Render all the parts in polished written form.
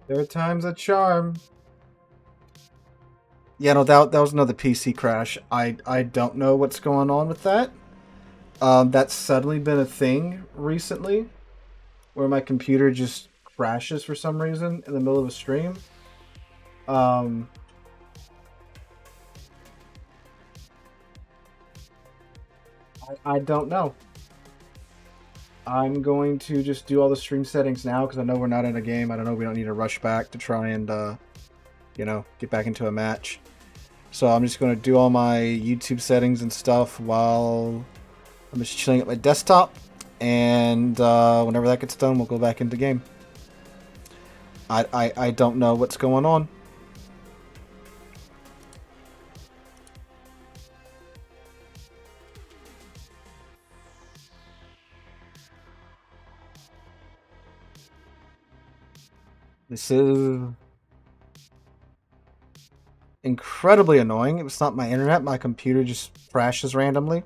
Third time's a charm. Yeah, no, that was another PC crash. I don't know what's going on with that. That's suddenly been a thing recently, where my computer just crashes for some reason in the middle of a stream. Um, I don't know. I'm going to just do all the stream settings now because I know we're not in a game. I don't know. We don't need to rush back to try and, get back into a match. So I'm just going to do all my YouTube settings and stuff while I'm just chilling at my desktop. And whenever that gets done, we'll go back into game. I don't know what's going on. This is incredibly annoying. It's not my internet. My computer just crashes randomly.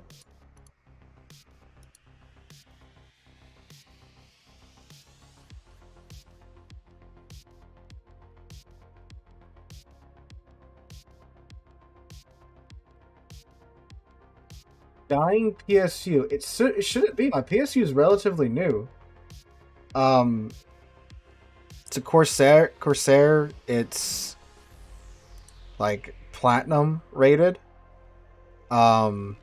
Dying PSU. It shouldn't be. My PSU is relatively new. It's a Corsair. Corsair. It's like platinum rated. It's not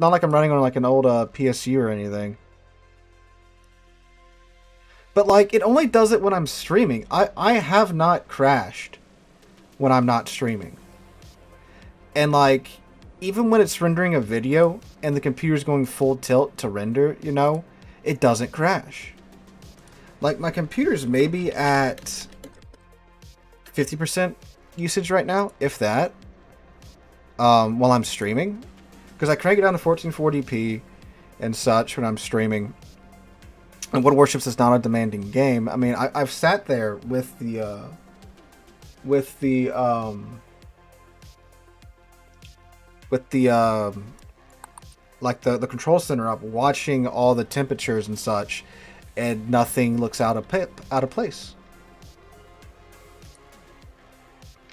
like I'm running on like an old PSU or anything. But like it only does it when I'm streaming. I have not crashed when I'm not streaming. And like even when it's rendering a video and the computer's going full tilt to render, it doesn't crash. Like my computer's maybe at 50% usage right now, if that, while I'm streaming. Because I crank it down to 1440p and such when I'm streaming. And World Warships is not a demanding game. I mean, I've sat there with the like the control center up, watching all the temperatures and such, and nothing looks out of place.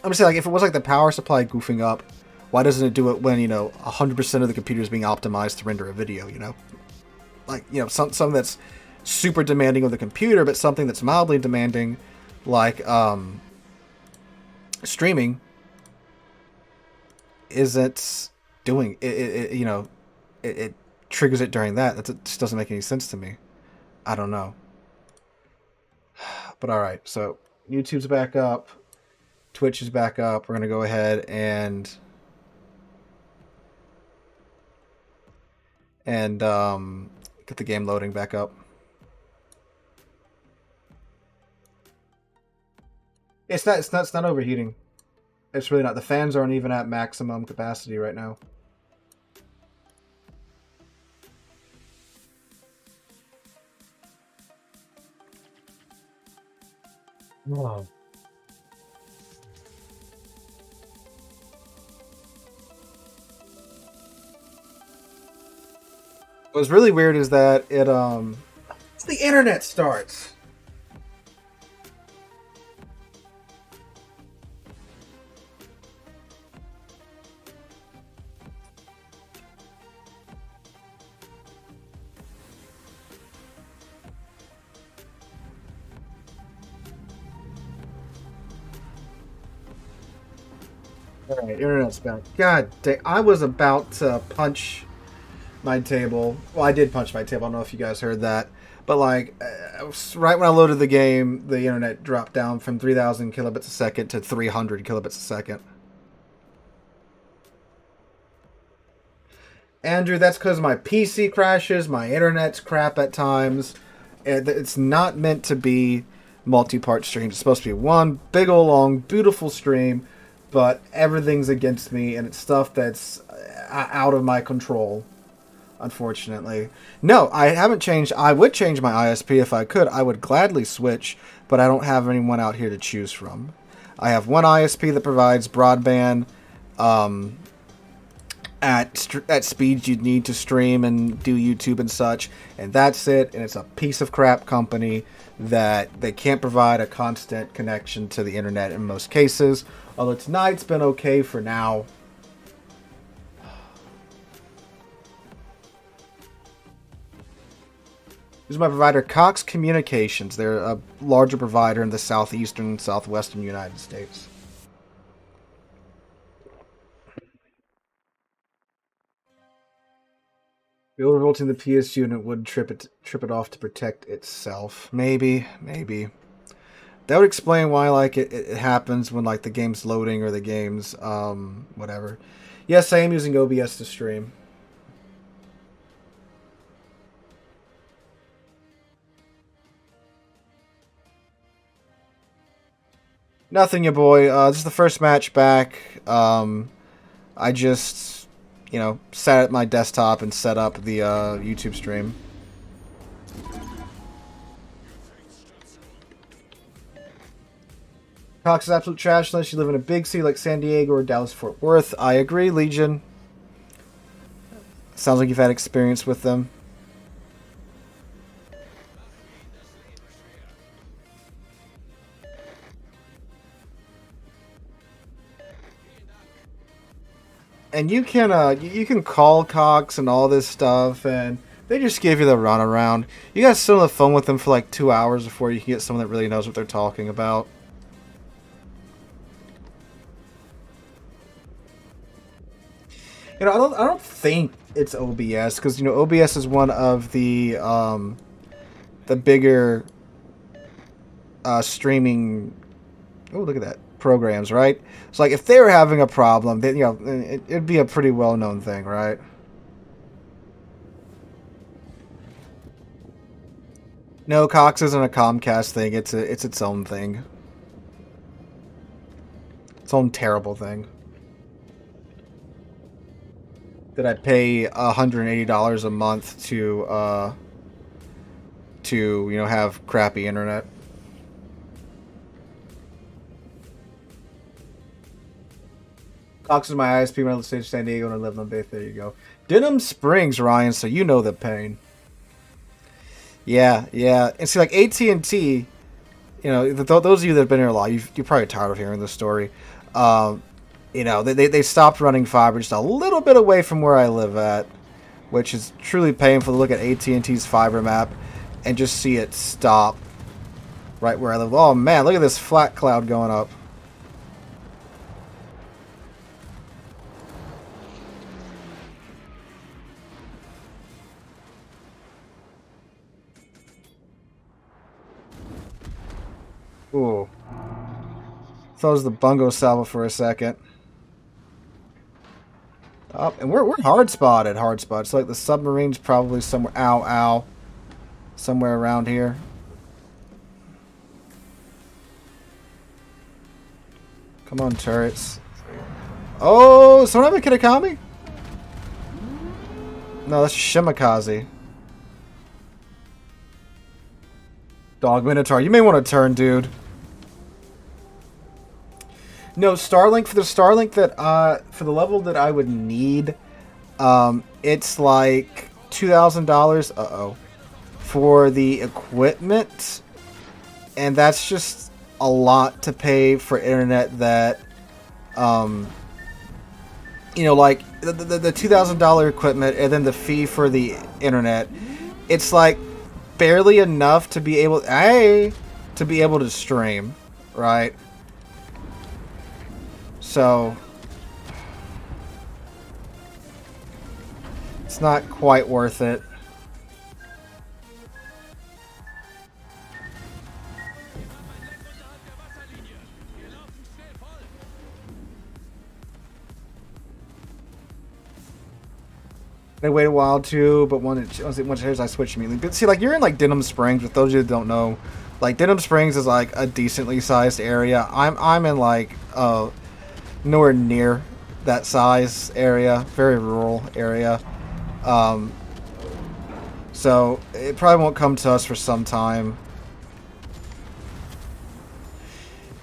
I'm just saying, like, if it was like the power supply goofing up, why doesn't it do it when 100% of the computer is being optimized to render a video? Like something that's super demanding of the computer, but something that's mildly demanding, like streaming, isn't doing it. It triggers it during that. That just doesn't make any sense to me. I don't know. But all right, so YouTube's back up, Twitch is back up. We're gonna go ahead and get the game loading back up. It's not overheating. It's really not. The fans aren't even at maximum capacity right now. Wow. What's really weird is that the internet starts. Alright, internet's back. God dang, I was about to punch my table. Well, I did punch my table. I don't know if you guys heard that. But, like, right when I loaded the game, the internet dropped down from 3,000 kilobits a second to 300 kilobits a second. Andrew, that's because my PC crashes, my internet's crap at times. It's not meant to be multi-part streams. It's supposed to be one big old long, beautiful stream, but everything's against me, and it's stuff that's out of my control, unfortunately. No, I haven't changed. I would change my ISP if I could. I would gladly switch, but I don't have anyone out here to choose from. I have one ISP that provides broadband, at speeds you'd need to stream and do YouTube and such, and that's it. And it's a piece of crap company that they can't provide a constant connection to the internet in most cases. Although tonight's been okay for now. This is my provider, Cox Communications. They're a larger provider in the southeastern and southwestern United States. Overvolting the PS unit would trip it off to protect itself. Maybe. That would explain why like it happens when like the game's loading or the game's whatever. Yes, I am using OBS to stream. Nothing, ya boy. This is the first match back. I just, sat at my desktop and set up the YouTube stream. Cox is absolute trash unless you live in a big city like San Diego or Dallas-Fort Worth. I agree, Legion. Sounds like you've had experience with them. And you can call Cox and all this stuff, and they just give you the runaround. You gotta sit on the phone with them for like 2 hours before you can get someone that really knows what they're talking about. I don't think it's OBS because OBS is one of the bigger streaming. Oh, look at that. Programs, right? So like if they were having a problem, then it'd be a pretty well-known thing, right? No, Cox isn't a Comcast thing. It's its own thing. Its own terrible thing. That I pay $180 a month to have crappy internet. Cox is my ISP when I live in San Diego and I live on Bay. There you go. Denham Springs, Ryan, so you know the pain. Yeah. And see, like AT&T, those of you that have been here a lot, you're probably tired of hearing this story. They stopped running fiber just a little bit away from where I live at, which is truly painful to look at AT&T's fiber map and just see it stop right where I live. Oh, man, look at this flat cloud going up. Ooh. Thought it was the bungo salvo for a second. Oh, and we're hard spotted. It's like the submarine's probably somewhere. Ow. Somewhere around here. Come on, turrets. Oh, someone have a Kitakami? No, that's Shimakaze. Dog Minotaur, you may want to turn, dude. No, Starlink, for the Starlink that for the level that I would need, it's like $2,000 for the equipment, and that's just a lot to pay for internet that like the $2,000 equipment and then the fee for the internet, it's like barely enough to be able to stream, right? So it's not quite worth it. They wait a while too, but once it hears, I switch immediately. But see, like you're in like Denham Springs. With those of you that don't know, like Denham Springs is like a decently sized area. I'm in like nowhere near that size area, very rural area. So it probably won't come to us for some time.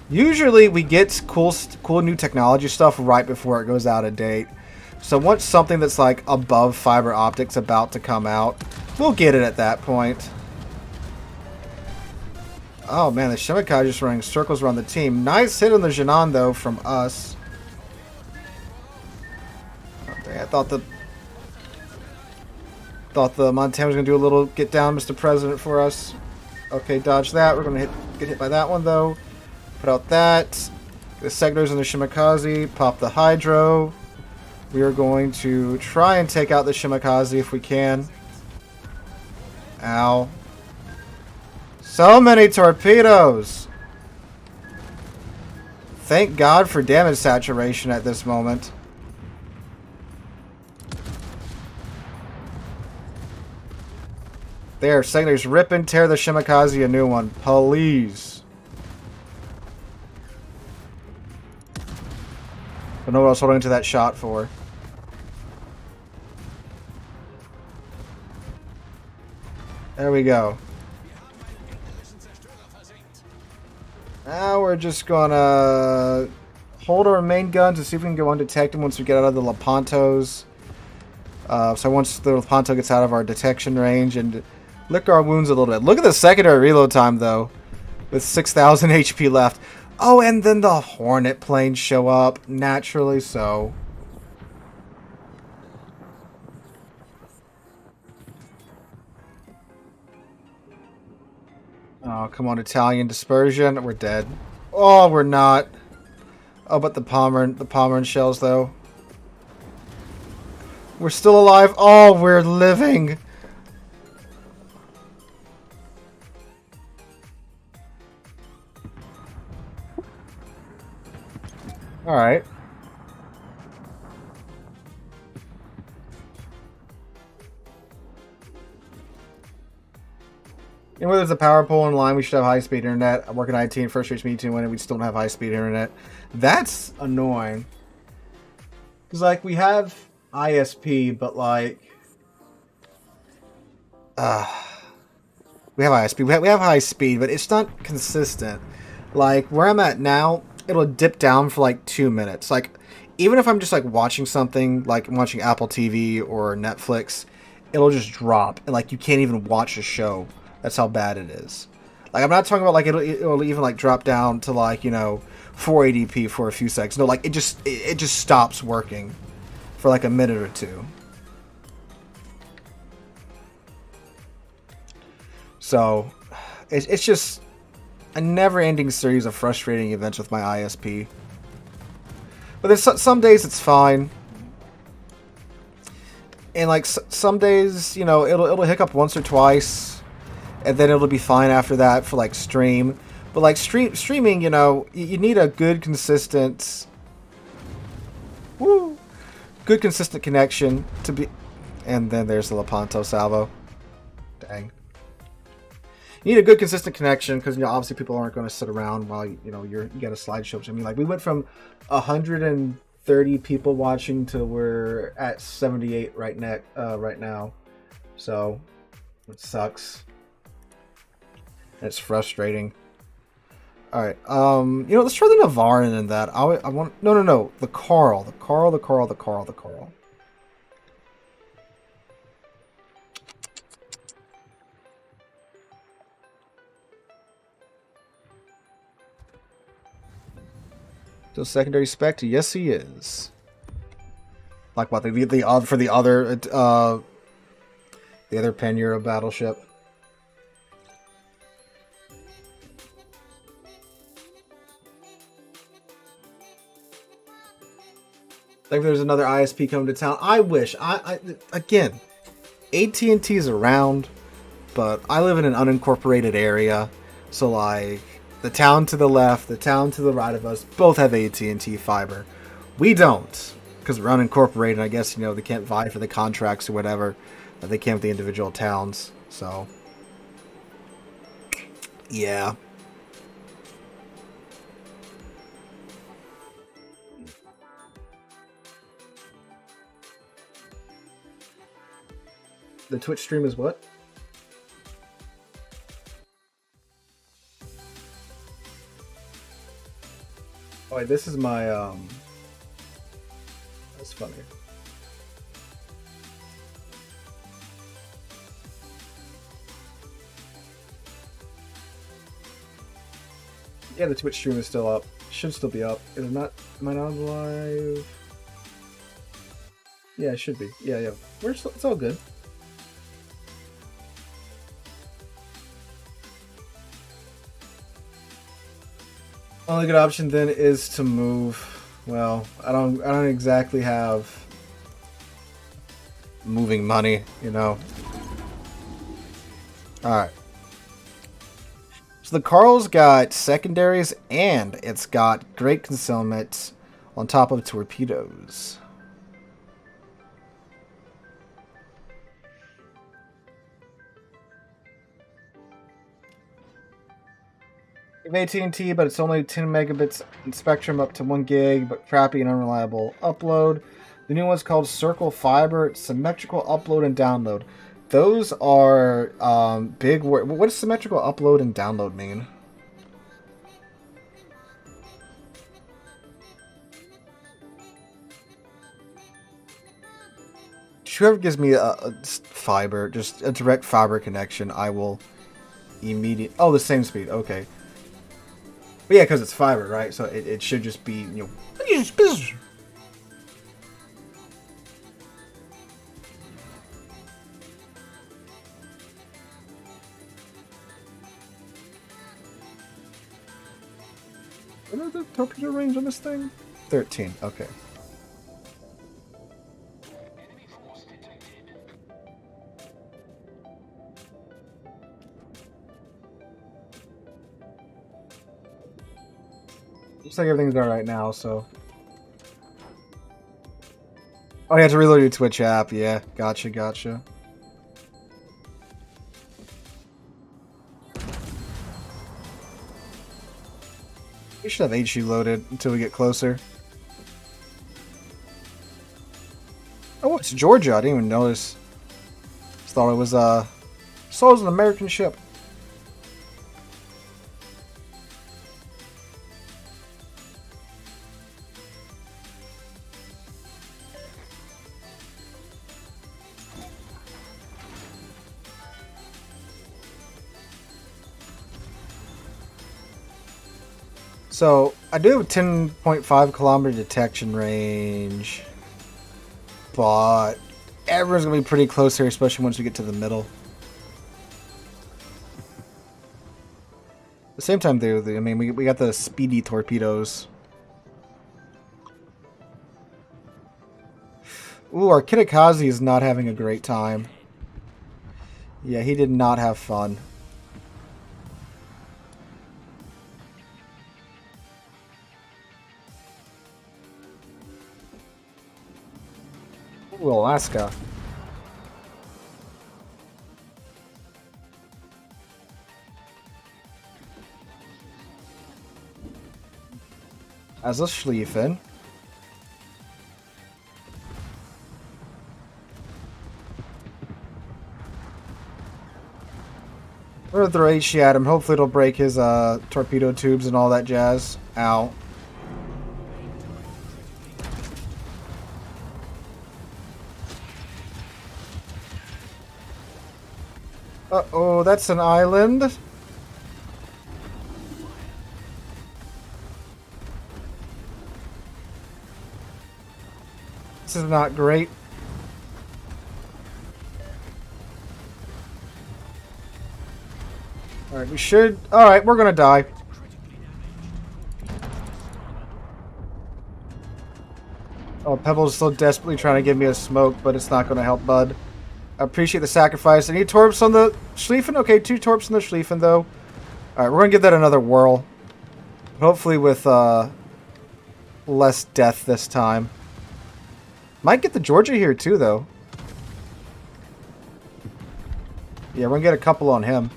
Usually we get cool new technology stuff right before it goes out of date. So once something that's like above fiber optics about to come out, we'll get it at that point. Oh man, the Shimikai just running circles around the team. Nice hit on the Jinan though from us. Oh, dang, I thought the Montana was gonna do a little get down, Mr. President, for us. Okay, dodge that. We're gonna get hit by that one though. Put out that. The Segders and the Shimikaze. Pop the Hydro. We are going to try and take out the Shimikaze if we can. Ow. So many torpedoes! Thank God for damage saturation at this moment. There, Segders, rip and tear the Shimikaze a new one, please. Don't know what I was holding into that shot for. There we go. Now we're just gonna hold our main gun to see if we can go undetected once we get out of the Lepantos. So once the Lepanto gets out of our detection range and lick our wounds a little bit. Look at the secondary reload time though, with 6,000 HP left. Oh, and then the Hornet planes show up, naturally so. Oh, come on, Italian dispersion. We're dead. Oh, we're not. Oh, but the Pommern shells, though. We're still alive. Oh, we're living. Alright. And whether there's a power pole in line, we should have high-speed internet. I work in IT and first reach me to win it. We still don't have high-speed internet. That's annoying. Because, like, we have ISP, but, like... we have ISP. We have high speed, but it's not consistent. Like, where I'm at now, it'll dip down for, like, 2 minutes. Like, even if I'm just, like, watching something, like I'm watching Apple TV or Netflix, it'll just drop. And, like, you can't even watch a show. That's how bad it is. Like, I'm not talking about, like, it'll even, like, drop down to, like, you know, 480p for a few seconds. No, like, it just stops working for, like, a minute or two. So, it's just a never-ending series of frustrating events with my ISP. But there's some days it's fine. And, like, some days, you know, it'll hiccup once or twice. And then it'll be fine after that for, like, stream. But, like, streaming, you know, you need a good, consistent... Woo! Good, consistent connection to be... And then there's the Lepanto salvo. Dang. You need a good, consistent connection because, you know, obviously people aren't going to sit around while, you know, you got a slideshow. I mean, like, we went from 130 people watching to we're at 78 right now. So, it sucks. It's frustrating. Alright, you know, let's try the Navarin in that. I want... No. The Carl. The Carl. Still secondary spec? Yes, he is. Like what? For the other Pan-Euro battleship. Like if there's another ISP coming to town. I wish. Again, AT&T's around, but I live in an unincorporated area, so like the town to the left, the town to the right of us, both have AT&T fiber. We don't, because we're unincorporated. I guess, you know, they can't vie for the contracts or whatever that they can with the individual towns. So, yeah. The Twitch stream is what? Oh, wait, this is my, that's funny. Yeah, the Twitch stream is still up. Should still be up. Is it not? Am I not live? Yeah, it should be. Yeah. It's all good. Only good option then is to move. Well, I don't exactly have moving money, you know. Alright. So the Carl's got secondaries and it's got great concealment on top of torpedoes. AT&T, but it's only 10 megabits in spectrum up to 1 gig, but crappy and unreliable upload. The new one's called Circle Fiber. It's symmetrical upload and download. Those are big words. What does symmetrical upload and download mean? Whoever gives me a fiber, just a direct fiber connection, I will immediately... Oh, the same speed. Okay. But yeah, because it's fiber, right? So it should just be, you know... What is the torpedo range on this thing? 13, okay. Looks like everything's alright now, so... Oh, you have to reload your Twitch app, yeah. Gotcha. We should have HU loaded until we get closer. Oh, it's Georgia. I didn't even notice. Just thought it was an American ship. So, I do have a 10.5 kilometer detection range, but everyone's going to be pretty close here, especially once we get to the middle. At the same time, though, I mean, we got the speedy torpedoes. Ooh, our Kitakaze is not having a great time. Yeah, he did not have fun. Ooh, Alaska. As a Schlieffen. We're throw HE at him. Hopefully it'll break his torpedo tubes and all that jazz. Ow. Uh-oh, that's an island. This is not great. Alright, we should... Alright, we're gonna die. Oh, Pebble's still desperately trying to give me a smoke, but it's not gonna help, bud. I appreciate the sacrifice. Any torps on the Schlieffen? Okay, 2 torps on the Schlieffen, though. Alright, we're gonna give that another whirl. Hopefully with, less death this time. Might get the Georgia here, too, though. Yeah, we're gonna get a couple on him.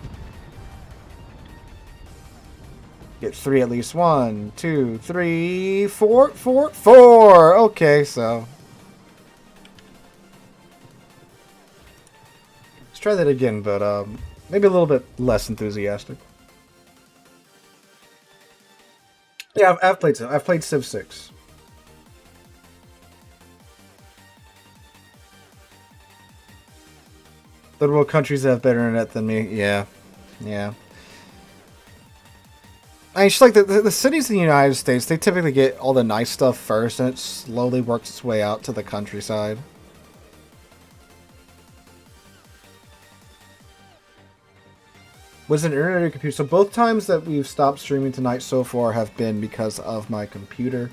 Get 3 at least. 1, 2, 3, 4. 4! Okay, so... Let's try that again, but maybe a little bit less enthusiastic. Yeah, I've played Civ. I've played Civ 6. Third world countries have better internet than me. Yeah. I mean, it's like the cities in the United States, they typically get all the nice stuff first, and it slowly works its way out to the countryside. Was an internet or your computer? So both times that we've stopped streaming tonight so far have been because of my computer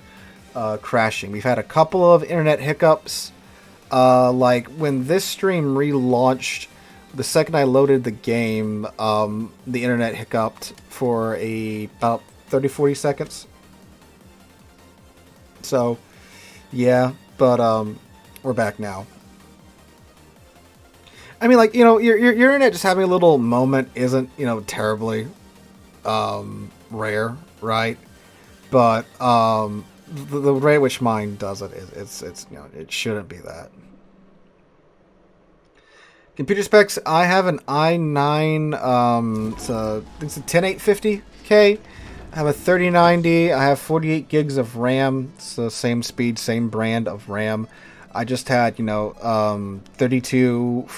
crashing. We've had a couple of internet hiccups. Like when this stream relaunched, the second I loaded the game, the internet hiccuped for about 30-40 seconds. So, yeah, but we're back now. I mean, like, you know, your internet just having a little moment isn't, you know, terribly rare, right? But the rate at which mine does it, it's you know, it shouldn't be that. Computer specs, I have an i9, it's a 10850K. I have a 3090, I have 48 gigs of RAM. It's the same speed, same brand of RAM. I just had, you know, 32 gigs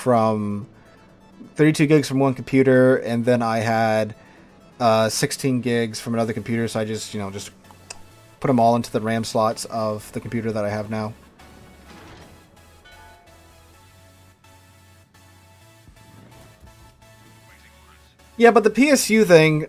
from one computer, and then I had 16 gigs from another computer, so I just, you know, just put them all into the RAM slots of the computer that I have now. Yeah, but the PSU thing,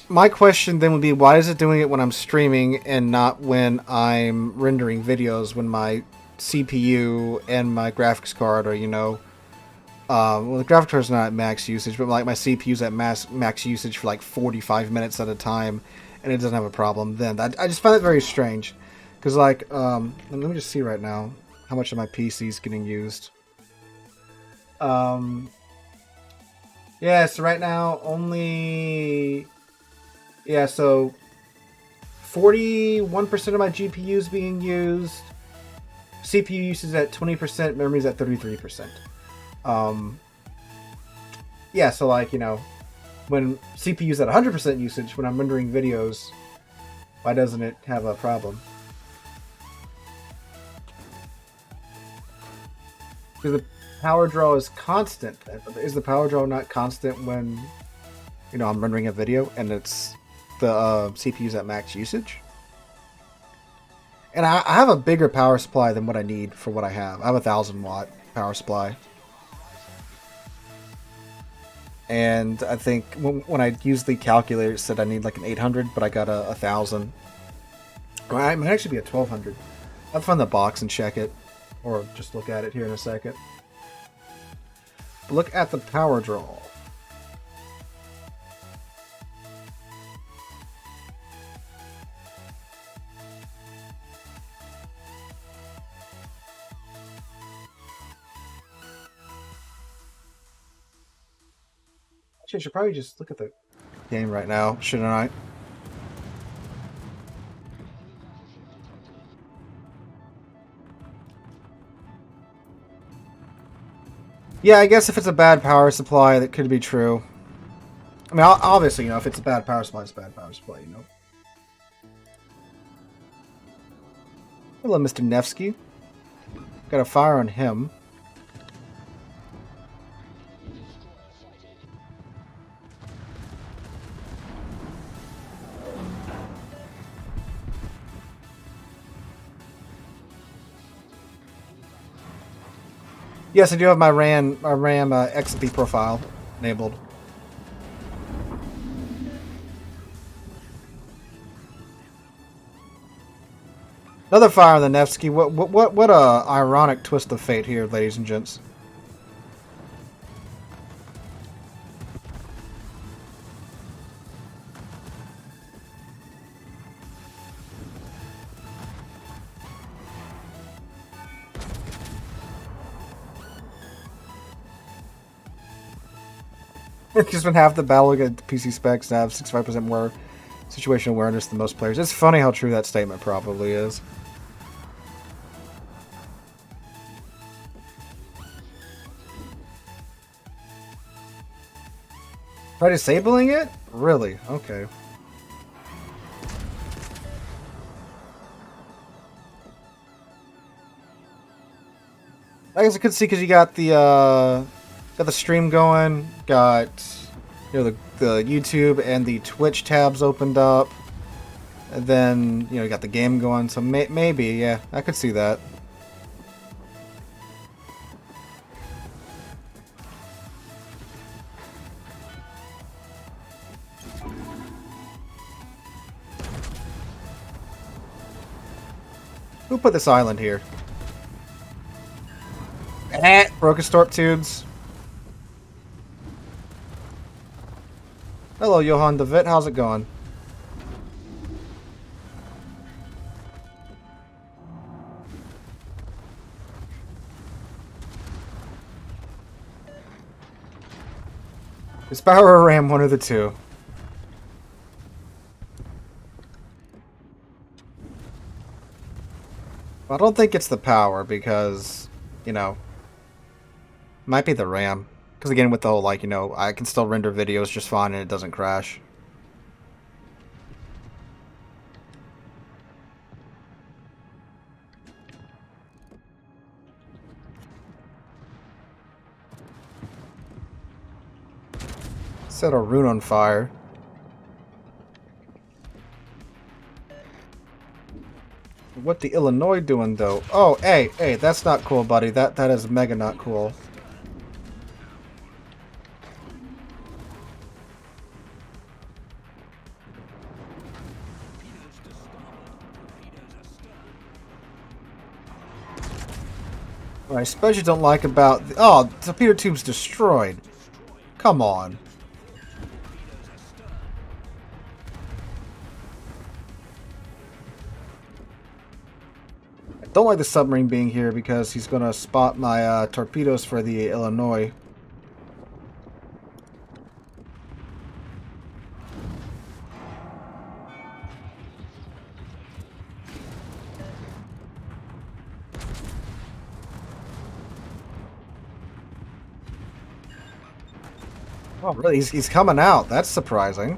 my question then would be, why is it doing it when I'm streaming and not when I'm rendering videos, when my CPU and my graphics card are, you know, well, the graphics card is not at max usage, but like my CPU's at max usage for like 45 minutes at a time, and it doesn't have a problem then. I just find it very strange, because like, let me just see right now how much of my PC is getting used. Yeah, so right now only... Yeah, so 41% of my GPU is being used. CPU usage is at 20%, memory is at 33%. Yeah, so like, you know, when CPU is at 100% usage, when I'm rendering videos, why doesn't it have a problem? Because the power draw is constant. Is the power draw not constant when, you know, I'm rendering a video and it's the CPU's at max usage? And I have a bigger power supply than what I need for what I have. I have a 1,000-watt power supply. And I think when I used the calculator, it said I need like an 800, but I got a 1,000. Well, it might actually be a 1,200. I'll find the box and check it. Or just look at it here in a second. Look at the power draw. Actually, I should probably just look at the game right now, shouldn't I? Yeah, I guess if it's a bad power supply, that could be true. I mean, obviously, you know, if it's a bad power supply, it's a bad power supply, you know. Hello, Mr. Nevsky. Got a fire on him. Yes, I do have my RAM XP profile enabled. Another fire on the Nevsky. What a ironic twist of fate here, ladies and gents. Just when half the battle against PC specs and have 65% more situational awareness than most players. It's funny how true that statement probably is. Try disabling it? Really? Okay. I guess I could see because you got the stream going, got, you know, the YouTube and the Twitch tabs opened up. And then, you know, you got the game going, so maybe, yeah, I could see that. Who put this island here? Broke his storp tubes. Hello, Johan de Witt. How's it going? Is power or RAM, one of the two? I don't think it's the power because, you know, might be the RAM. Because again, with the whole, like, you know, I can still render videos just fine and it doesn't crash. Set a rune on fire. What the Illinois doing though? Oh, hey, that's not cool, buddy. That is mega not cool. What I especially don't like about oh, the torpedo tube's destroyed. Come on. Don't like the submarine being here because he's going to spot my torpedoes for the Illinois. Oh, really? He's coming out. That's surprising.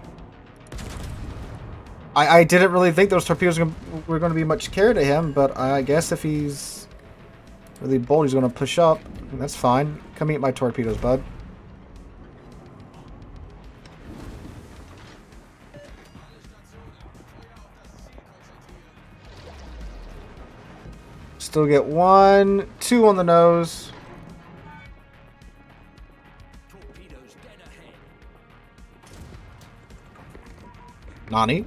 I didn't really think those torpedoes were going to be much care to him, but I guess if he's really bold, he's going to push up. That's fine. Come eat my torpedoes, bud. Still get 1, 2 on the nose. Nani?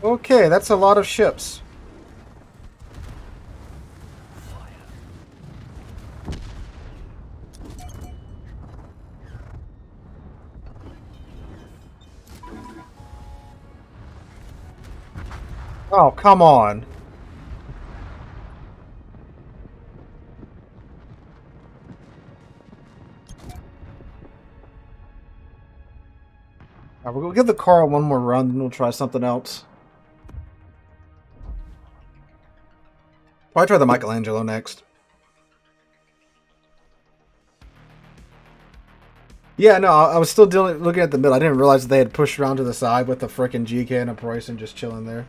Okay, that's a lot of ships. Oh, come on. Alright, we'll give the car one more run, then we'll try something else. Probably try the Michelangelo next. Yeah, no, I was still looking at the middle. I didn't realize that they had pushed around to the side with the frickin' GK and a Preußen just chilling there.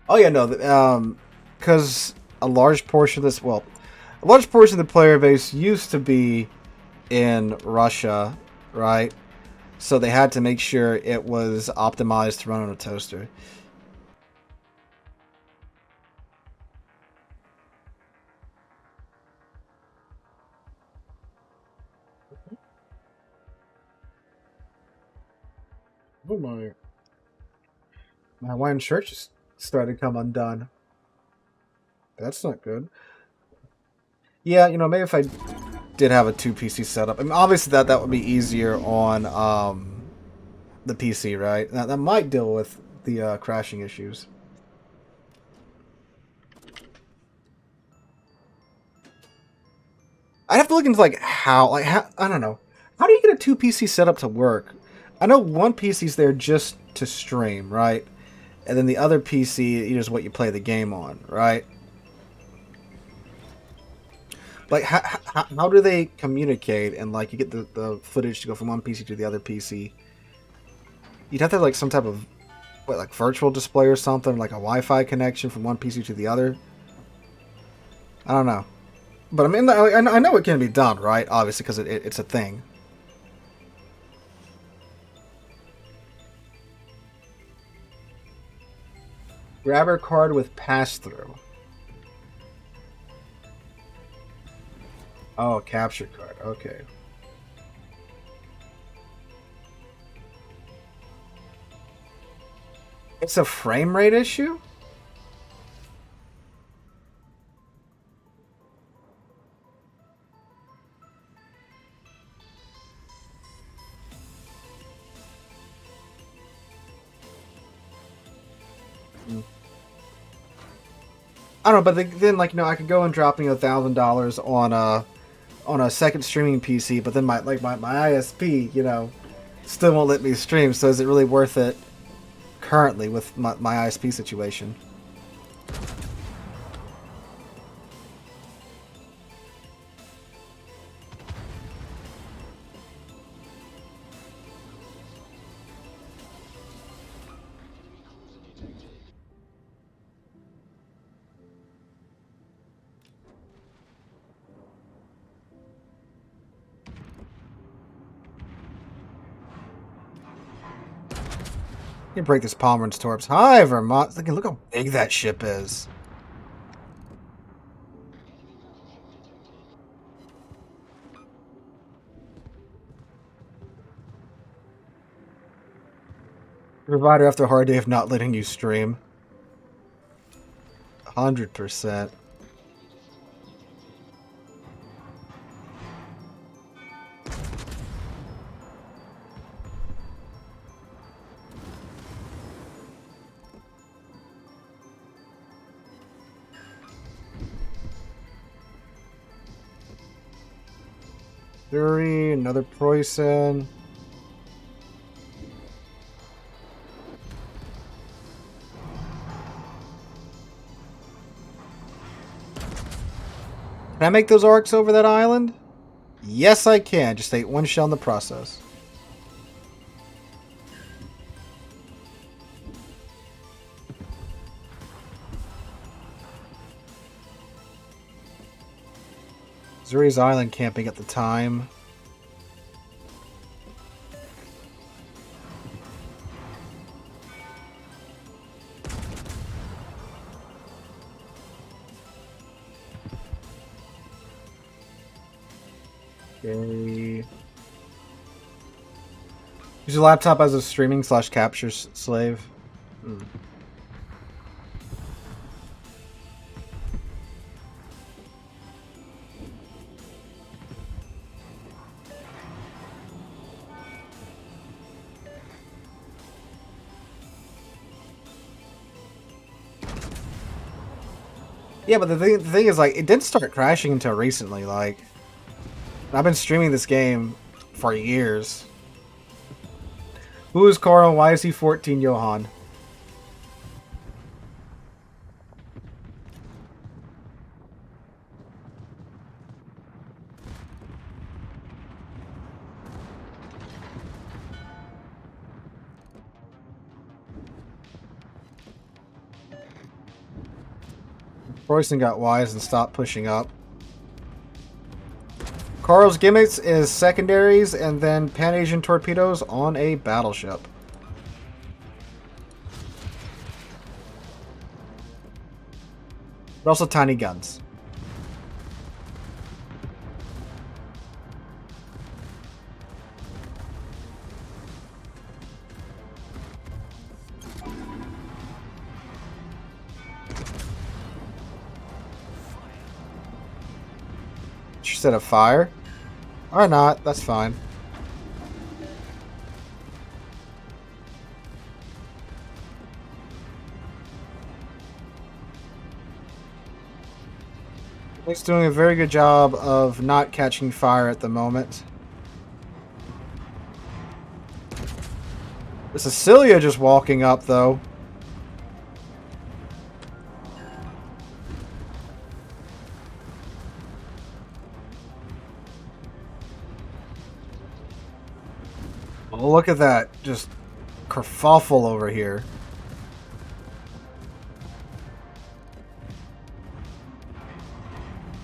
Oh yeah, no, because a large portion of this, well, a large portion of the player base used to be in Russia, right? So they had to make sure it was optimized to run on a toaster. Oh my Hawaiian shirt just started to come undone. That's not good. Yeah, you know, maybe if I did have a 2 PC setup. I mean, obviously that would be easier on the PC, right? That might deal with the crashing issues. I'd have to look into like how I don't know. How do you get a 2 PC setup to work? I know one PC's there just to stream, right? And then the other PC is what you play the game on, right? Like, how do they communicate and, like, you get the footage to go from one PC to the other PC? You'd have to have, like, some type of, what, like, virtual display or something? Like a Wi-Fi connection from one PC to the other? I don't know. But, I mean, I know it can be done, right? Obviously, because it's a thing. Grabber card with pass-through. Oh, capture card. Okay. It's a frame rate issue? I don't know, but then, like, you know, I could go and drop, you know, $1,000 on a second streaming PC, but then my ISP, you know, still won't let me stream. So is it really worth it currently with my ISP situation? You break this Palmer's Torps. Hi, Vermont. Look how big that ship is. Provider after a hard day of not letting you stream. 100%. Fury, another Preußen. Can I make those arcs over that island? Yes, I can. Just ate one shell in the process. Zuri's Island camping at the time. Okay. Use your laptop as a streaming / capture slave. Yeah, but the thing is, like, it didn't start crashing until recently. Like, I've been streaming this game for years. Who is Carl? Why is he 14, Johan? Preußen got wise and stopped pushing up. Carl's gimmicks is secondaries and then Pan-Asian torpedoes on a battleship. But also tiny guns. Set of fire or not, that's fine. He's doing a very good job of not catching fire at the moment. Cecilia just walking up, though. Oh, look at that. Just kerfuffle over here.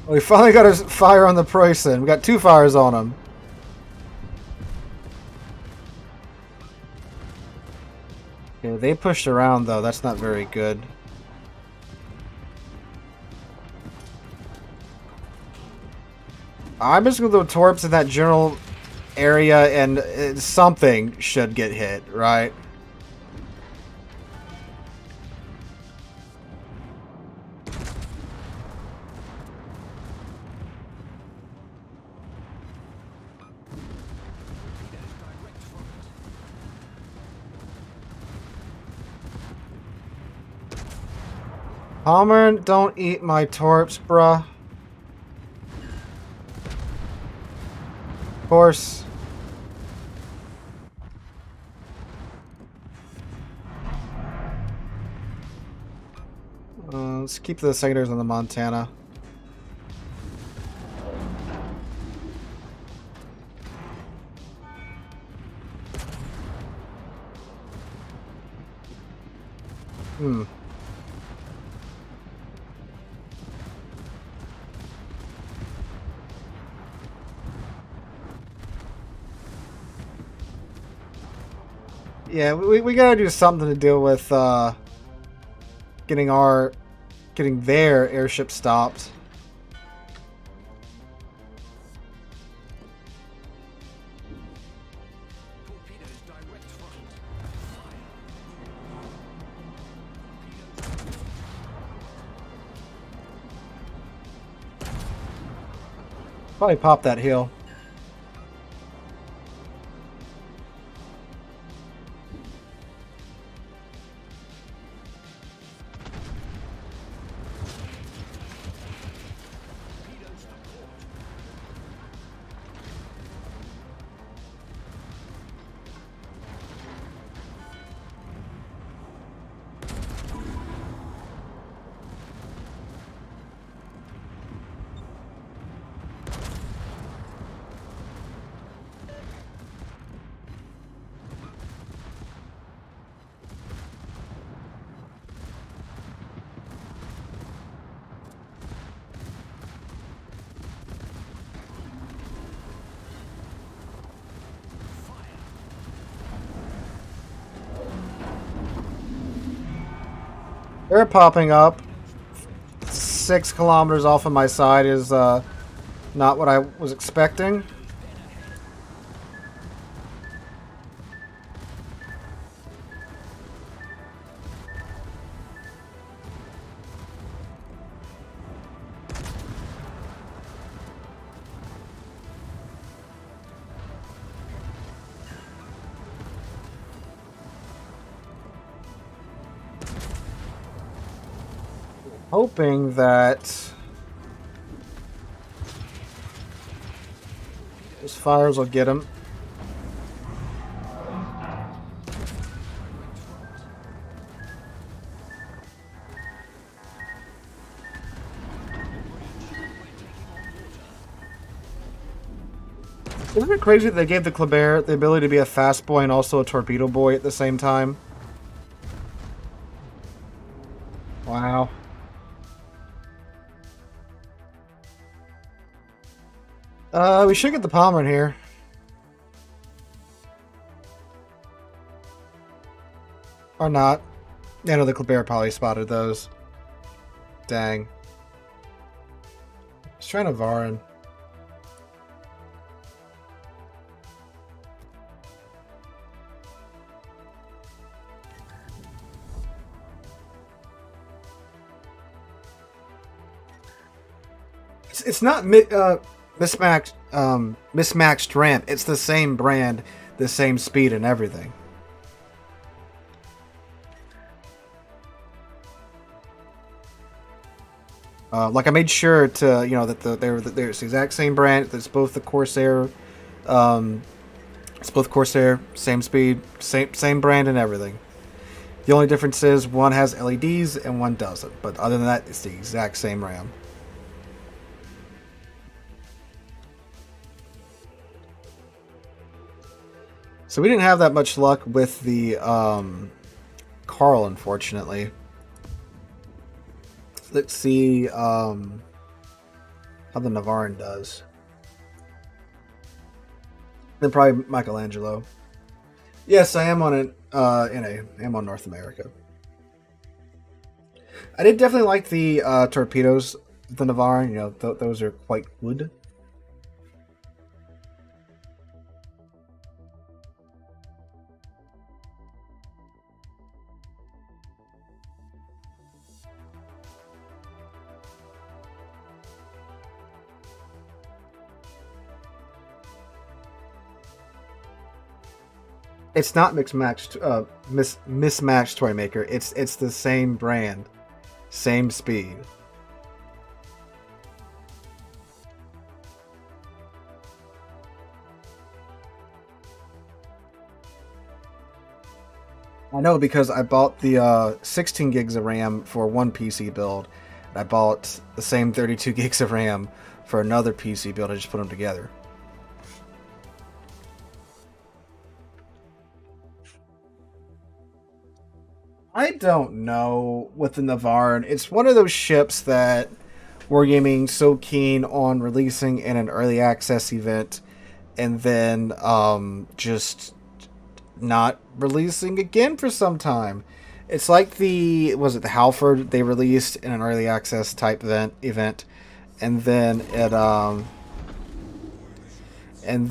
We finally got a fire on the Preußen. We got 2 fires on him. Okay, they pushed around, though. That's not very good. I'm just going to throw torps in that general area, and something should get hit, right? Palmer, don't eat my torps, bruh. Of course. Let's keep the seconders on the Montana. Yeah, we gotta do something to deal with getting their airship stopped. Probably pop that hill. They're popping up. 6 kilometers off of my side is not what I was expecting. Hoping that those fires will get him. Isn't it crazy that they gave the Kleber the ability to be a fast boy and also a torpedo boy at the same time? Wow. We should get the Palmer in here. Or not. Yeah, no, the Kleber probably spotted those. Dang. He's trying to Varan. It's not mismatched ramp. It's the same brand, the same speed and everything. Like I made sure to, you know, that there's the exact same brand. There's both the Corsair It's both Corsair, same speed, same brand and everything. The only difference is one has LEDs and one doesn't. But other than that, it's the exact same RAM. So we didn't have that much luck with the Carl, unfortunately. Let's see how the Navarin does. Then probably Michelangelo. Yes, I am on it. I'm on North America. I did definitely like the torpedoes, the Navarin. You know, those are quite good. It's not mismatched Toymaker. It's the same brand, same speed. I know because I bought the 16 gigs of RAM for one PC build. And I bought the same 32 gigs of RAM for another PC build. I just put them together. I don't know with the Navarin. It's one of those ships that Wargaming so keen on releasing in an early access event and then just not releasing again for some time. It's like the Halford they released in an early access type event and then it and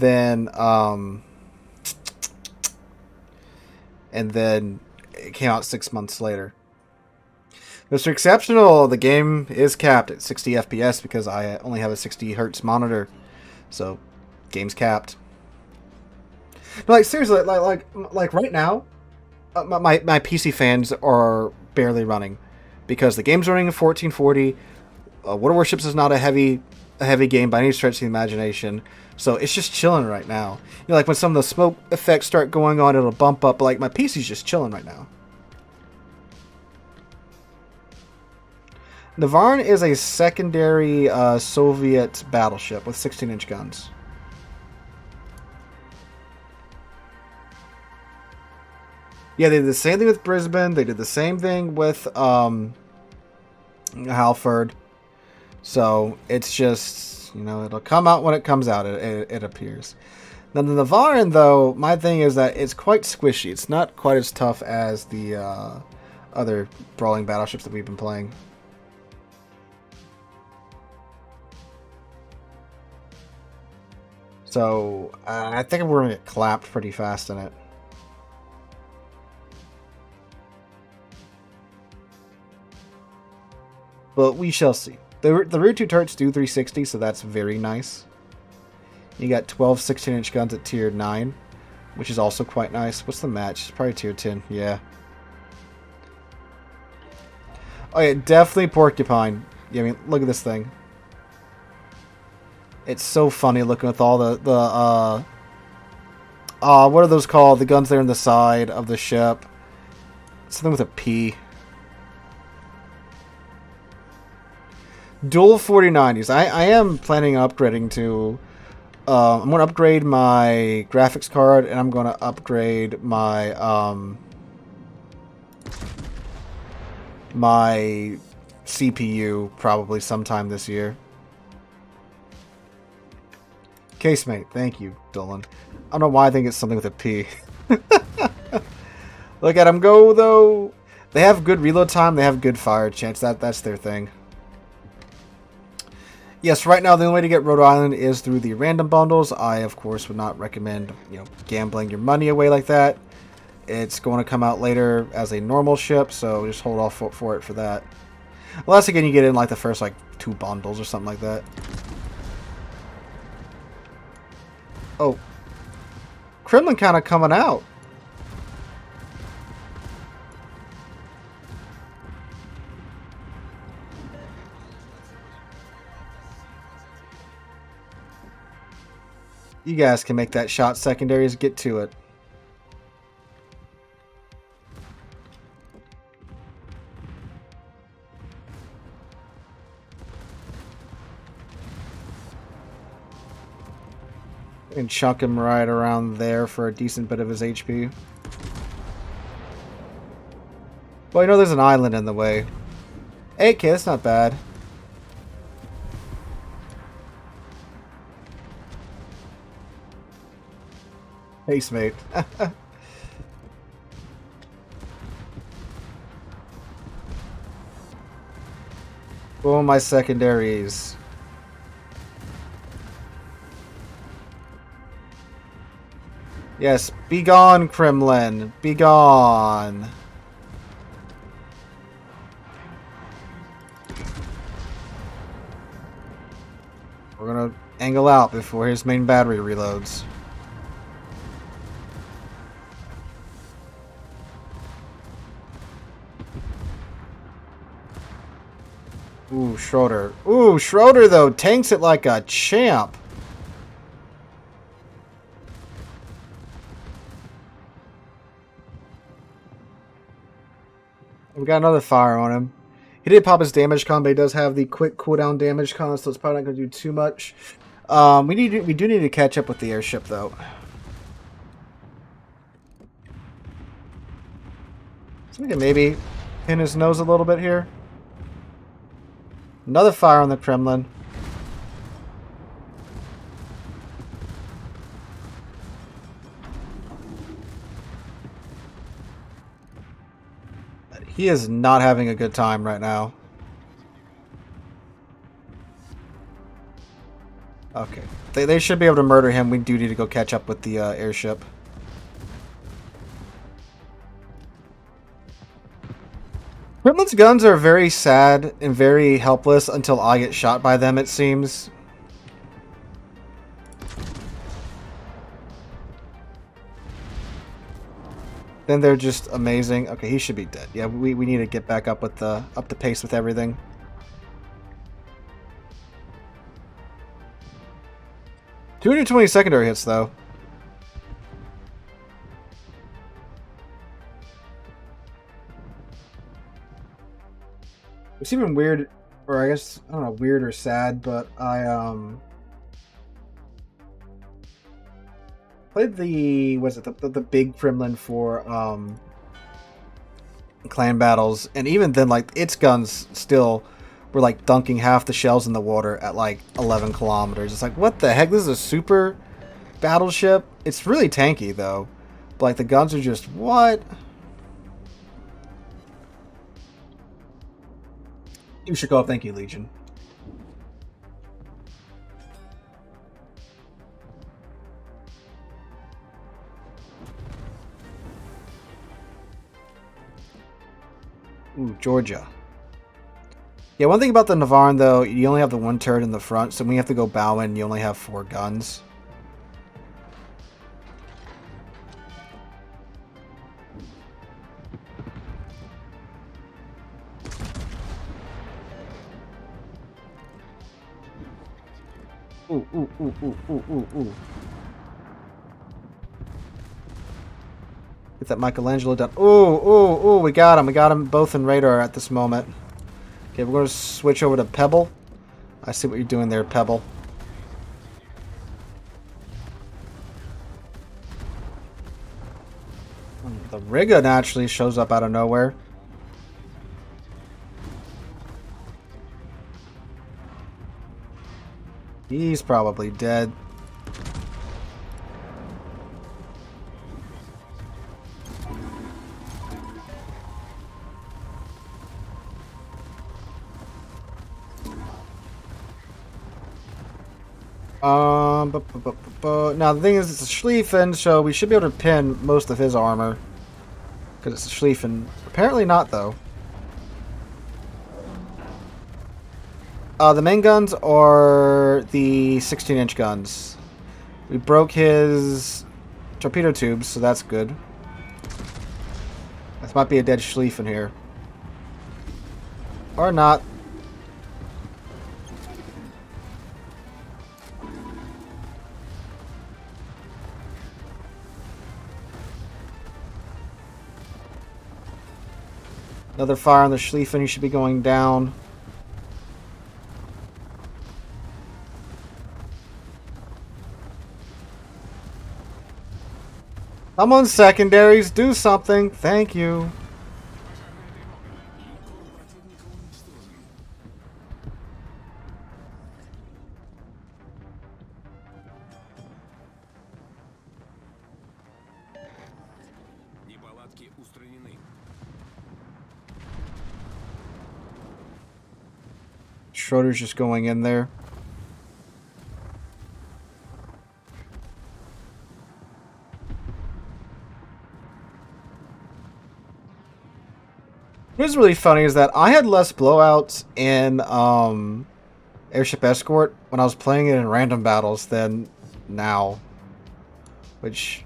then it came out 6 months later. Mr. Exceptional, the game is capped at 60 FPS because I only have a 60 hertz monitor, so game's capped. No, like seriously, like right now, my PC fans are barely running because the game's running in 1440. Warships is not a heavy game by any stretch of the imagination, so it's just chilling right now. You know, like when some of the smoke effects start going on, it'll bump up. But like my PC's just chilling right now. Navarin is a secondary Soviet battleship with 16-inch guns. Yeah, they did the same thing with Brisbane. They did the same thing with Halford. So it's just, you know, it'll come out when it comes out, it appears. Now the Navarin, though, my thing is that it's quite squishy. It's not quite as tough as the other brawling battleships that we've been playing. So I think we're going to get clapped pretty fast in it. But we shall see. The rear two turrets do 360, so that's very nice. You got 12 16-inch guns at tier 9, which is also quite nice. What's the match? It's probably tier 10, yeah. Oh yeah, definitely Porcupine. Yeah, I mean, look at this thing. It's so funny looking with all the what are those called? The guns there on the side of the ship. Something with a P. Dual 4090s. I am planning on upgrading to... I'm going to upgrade my graphics card, and I'm going to upgrade my... my CPU probably sometime this year. Casemate. Thank you, Dylan. I don't know why I think it's something with a P. Look at them go, though. They have good reload time. They have good fire chance. That's their thing. Yes, right now the only way to get Rhode Island is through the random bundles. I, of course, would not recommend, you know, gambling your money away like that. It's going to come out later as a normal ship, so just hold off for it for that. Unless, again, you get in, like, the first, like, 2 bundles or something like that. Oh. Kremlin kind of coming out. You guys can make that shot, secondaries. Get to it. And chunk him right around there for a decent bit of his HP. Well, you know there's an island in the way. 8k, that's not bad. Ace mate. Boom, my secondaries. Yes, be gone, Kremlin. Be gone. We're gonna angle out before his main battery reloads. Ooh, Schroeder. Ooh, Schroeder, though, tanks it like a champ. We got another fire on him. He did pop his damage con, but he does have the quick cooldown damage con, so it's probably not going to do too much. We do need to catch up with the airship, though. So we can maybe pin his nose a little bit here. Another fire on the Kremlin. He is not having a good time right now. Okay. They should be able to murder him. We do need to go catch up with the airship. Kremlin's guns are very sad and very helpless until I get shot by them, it seems. Then they're just amazing. Okay, he should be dead. Yeah, we need to get back up with the pace with everything. $220 secondary hits though. It's even weird, or I guess I don't know, weird or sad, but I played the the big Kremlin for clan battles, and even then, like, its guns still were like dunking half the shells in the water at like 11 kilometers. It's like, what the heck? This is a super battleship. It's really tanky though, but like the guns are just what? You should go up. Thank you, Legion. Ooh, Georgia. Yeah, one thing about the Navarre, though, you only have the one turret in the front, so when you have to go bow in, you only have 4 guns. Ooh, ooh, ooh, ooh, ooh, ooh, ooh. Get that Michelangelo done. Ooh, ooh, ooh, we got him. We got them both in radar at this moment. Okay, we're going to switch over to Pebble. I see what you're doing there, Pebble. The Riga naturally shows up out of nowhere. He's probably dead. Now the thing is, it's a Schlieffen, so we should be able to pin most of his armor. Because it's a Schlieffen. Apparently not, though. The main guns are the 16-inch guns. We broke his torpedo tubes, so that's good. This might be a dead Schlieffen here. Or not. Another fire on the Schlieffen. He should be going down. Come on, secondaries. Do something. Thank you. Schroeder's just going in there. What's really funny is that I had less blowouts in Airship Escort when I was playing it in random battles than now. Which,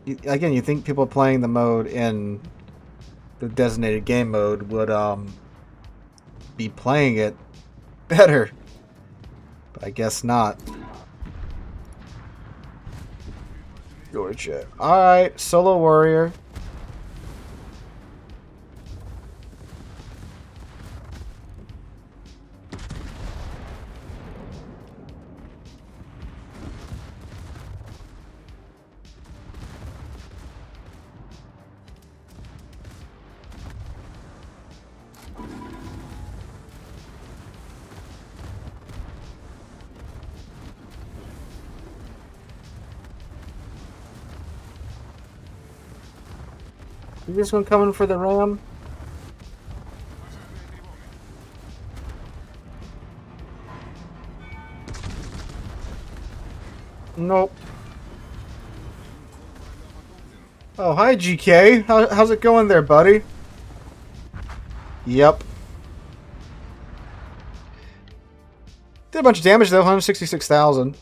again, you think people playing the mode in the designated game mode would be playing it better. But I guess not. Georgia. Alright, Solo Warrior. You just gonna come in for the ram? Nope. Oh, hi GK. How's it going there, buddy? Yep. Did a bunch of damage though, 166,000.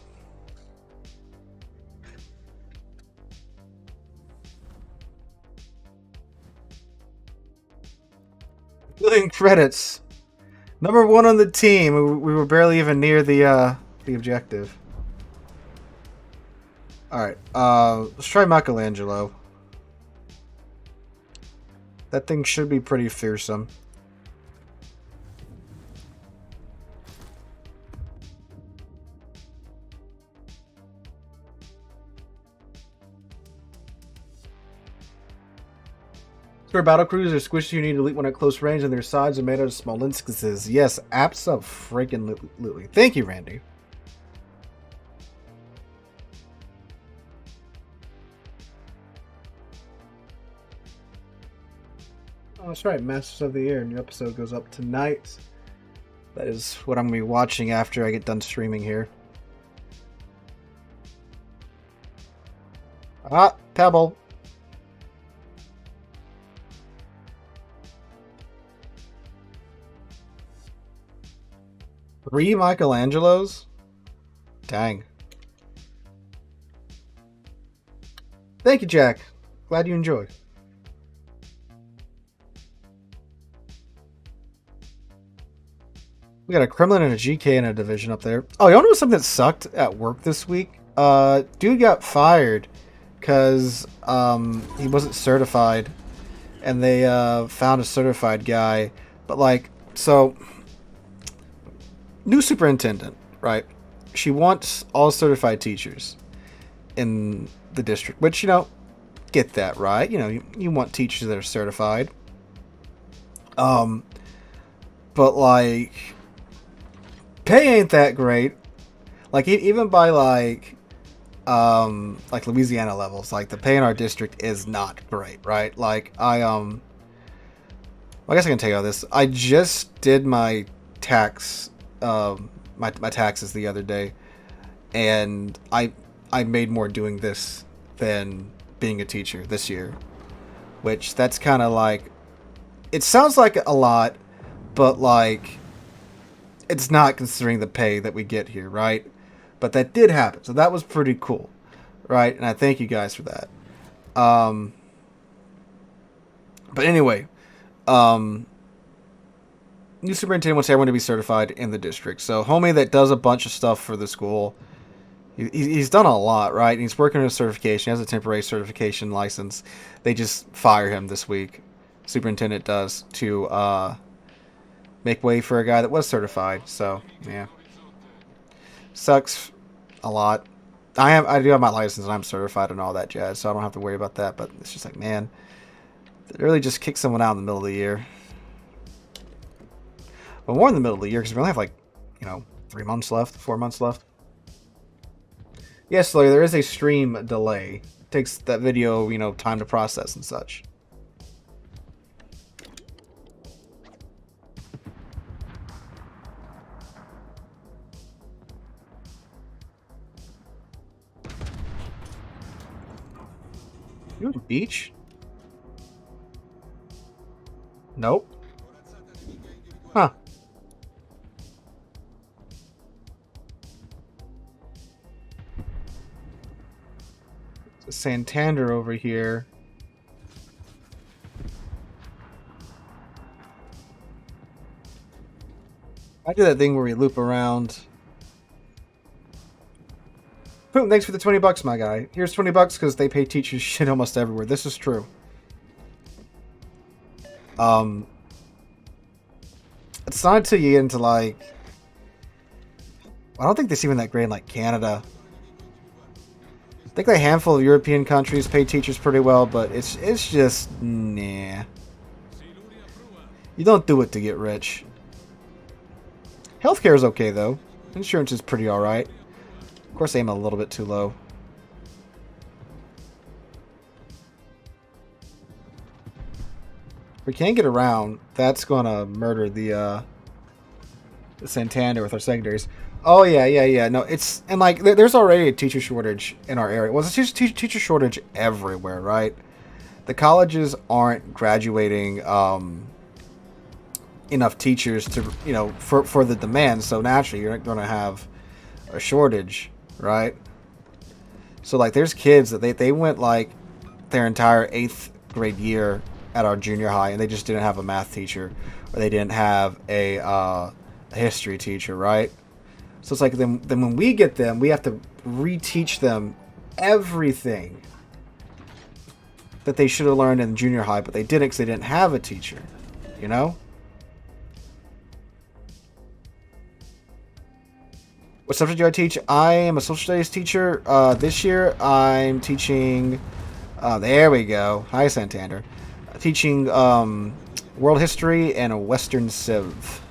Billion credits. Number 1 on the team. We were barely even near the objective. Alright, let's try Michelangelo. That thing should be pretty fearsome. For battle cruisers, they're squishy, you need elite one at close range, and their sides are made out of small instances. Yes, abso-freaking-lutely. Thank you, Randy. Oh, that's right. Masters of the Air. New episode goes up tonight. That is what I'm going to be watching after I get done streaming here. Ah, Pebble. Three Michelangelos? Dang. Thank you, Jack. Glad you enjoyed. We got a Kremlin and a GK in a division up there. Oh, you want to know something that sucked at work this week? Dude got fired because he wasn't certified, and they found a certified guy. But like, so new superintendent, right? She wants all certified teachers in the district, which, you know, get that, right? You know, you want teachers that are certified. But like, pay ain't that great. Like, even by like Louisiana levels, like the pay in our district is not great, right? Like I guess I can tell you all this. I just did my tax, my taxes the other day, and I made more doing this than being a teacher this year, which that's kind of like, it sounds like a lot, but like, it's not considering the pay that we get here, right? But that did happen, so that was pretty cool, right? And I thank you guys for that. But anyway, new superintendent wants everyone to be certified in the district. So homie that does a bunch of stuff for the school, he's done a lot, right? And he's working on a certification. He has a temporary certification license. They just fire him this week superintendent does to make way for a guy that was certified. So yeah, sucks a lot. I do have my license and I'm certified and all that jazz, so I don't have to worry about that. But it's just like, man, they really just kick someone out in the middle of the year. But more in the middle of the year because we only have like, 3 months left, 4 months left. Yes, there is a stream delay. It takes that video, time to process and such. You at the beach? Nope. Huh. Santander over here. I do that thing where we loop around. Boom, thanks for the 20 bucks, my guy. Here's 20 bucks because they pay teachers shit almost everywhere. This is true. It's not until you get into like, I don't think it's even that great in like Canada. I think a handful of European countries pay teachers pretty well, but it's just nah. You don't do it to get rich. Healthcare is okay though. Insurance is pretty alright. Of course, I aim a little bit too low. If we can't get around, that's gonna murder the Santander with our secondaries. Oh yeah. No, it's and like there's already a teacher shortage in our area. Well, there's a teacher shortage everywhere, right? The colleges aren't graduating enough teachers to for the demand. So naturally, you're not gonna have a shortage, right? So like, there's kids that they went like their entire 8th grade year at our junior high, and they just didn't have a math teacher, or they didn't have a history teacher, right? So it's like then when we get them, we have to reteach them everything that they should have learned in junior high, but they didn't because they didn't have a teacher, What subject do I teach? I am a social studies teacher. This year I'm teaching, there we go. Hi, Santander. Teaching world history and a Western Civ.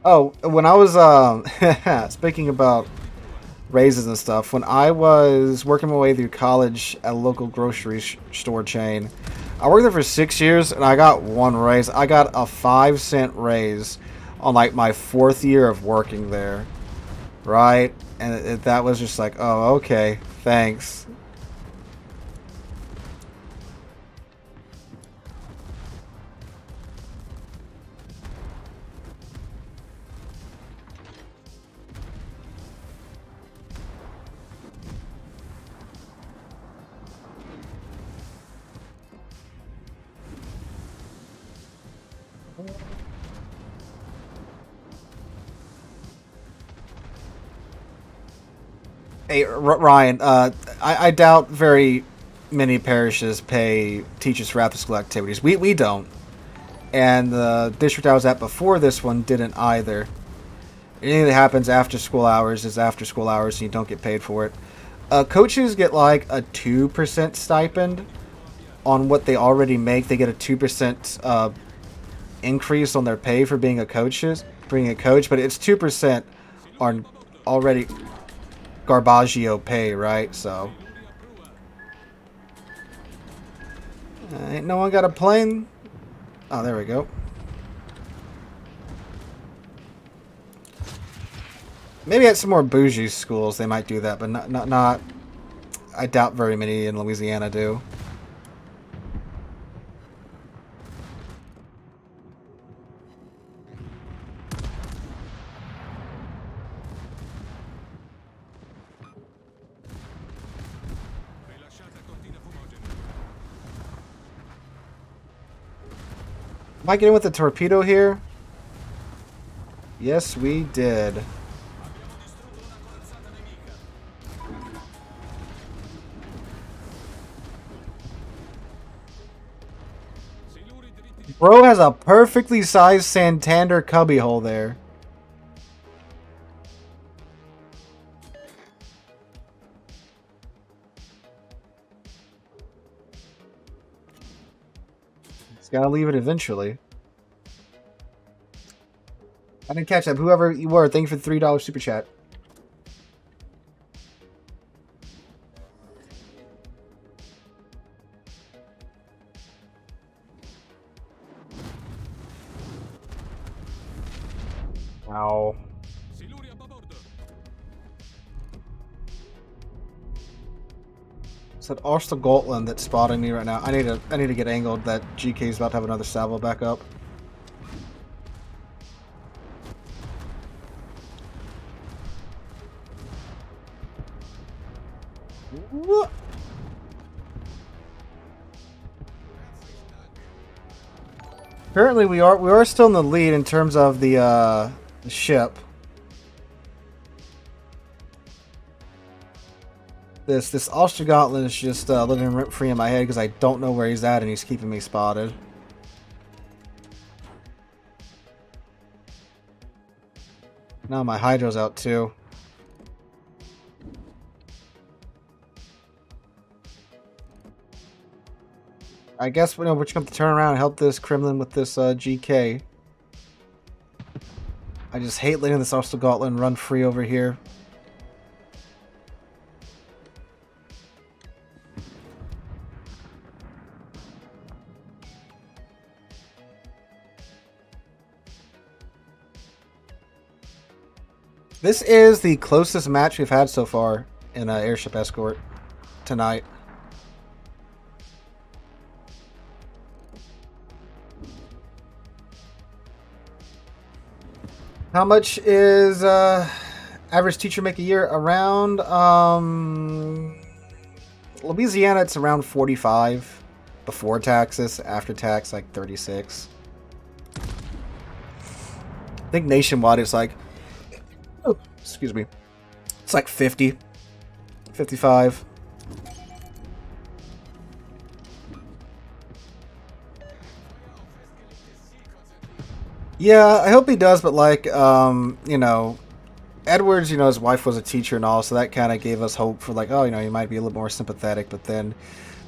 Oh, when I was, speaking about raises and stuff, when I was working my way through college at a local grocery store chain, I worked there for 6 years and I got one raise. I got a 5-cent raise on like my 4th year of working there, right? And that was just like, oh, okay, thanks. Hey, Ryan, I doubt very many parishes pay teachers for after-school activities. We don't. And the district I was at before this one didn't either. Anything that happens after school hours is after school hours, and you don't get paid for it. Coaches get like a 2% stipend on what they already make. They get a 2% increase on their pay for being a coach, but it's 2% on already Garbaggio pay, right? So ain't no one got a plane. Oh, there we go. Maybe at some more bougie schools they might do that, but not. I doubt very many in Louisiana do. Am I getting with the torpedo here? Yes, we did. Bro has a perfectly sized Santander cubbyhole there. He's gotta leave it eventually. I didn't catch that. Whoever you were, thank you for the $3 super chat. Wow. It's that Arsta Gotland that's spotting me right now. I need to get angled. That GK is about to have another salvo back up. What? Currently, we are still in the lead in terms of the ship. This Ostergotland is just living rent free in my head because I don't know where he's at and he's keeping me spotted. Now my hydro's out too. I guess we're just going to turn around and help this Kremlin with this GK. I just hate letting this Ostergotland run free over here. This is the closest match we've had so far in Airship Escort tonight. How much is average teacher make a year? Around Louisiana, it's around 45 before taxes. After tax, like 36. I think nationwide it's like, oh, excuse me, it's like 50, 55. Yeah, I hope he does, but like, you know, Edwards, you know, his wife was a teacher and all, so that kind of gave us hope for like, oh, you know, he might be a little more sympathetic, but then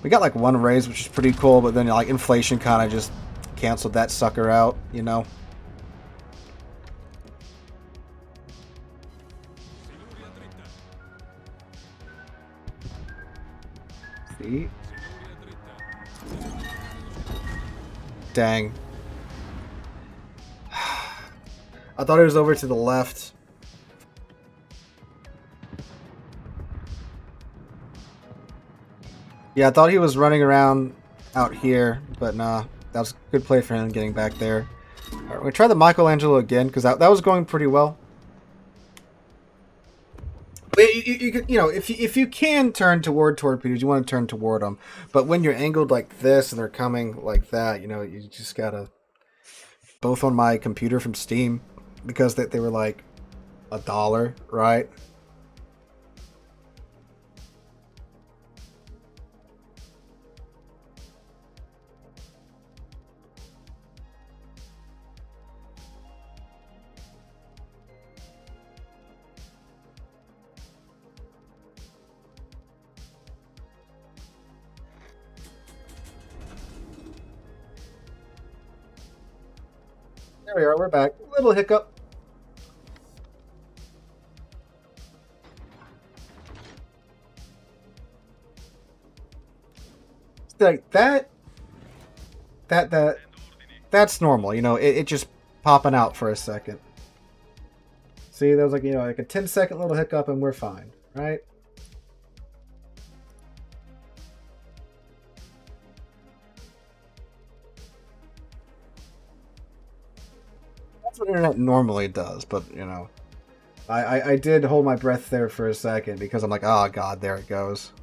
we got like one raise, which is pretty cool, but then like inflation kind of just canceled that sucker out, you know. See? Dang. I thought it was over to the left. Yeah, I thought he was running around out here, but nah. That was a good play for him getting back there. All right, we're going to try the Michelangelo again, because that was going pretty well. But you know, if you can turn toward torpedoes, you want to turn toward them. But when you're angled like this and they're coming like that, you know, you just got to... Both on my computer from Steam, because they were like $1, right? There we are, we're back. Little hiccup. Like that's normal, you know, it just popping out for a second. See, there was like, you know, like a 10-second little hiccup and we're fine, right? That's what internet normally does, but you know, I did hold my breath there for a second because I'm like, oh god, there it goes.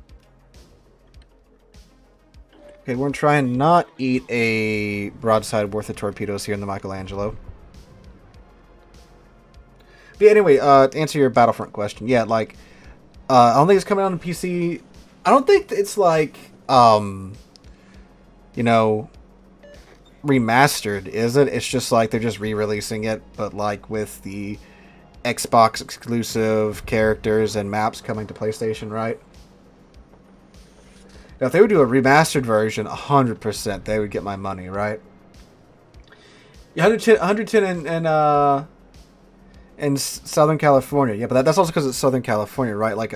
Okay, we're gonna try and not eat a broadside worth of torpedoes here in the Michelangelo. But anyway, to answer your Battlefront question, yeah, like, I don't think it's coming out on PC. I don't think it's like, you know, remastered, is it? It's just like they're just re-releasing it, but like with the Xbox exclusive characters and maps coming to PlayStation, right? Now, if they would do a remastered version, 100% they would get my money, right? 110 in Southern California. Yeah, but that's also because it's Southern California, right? Like,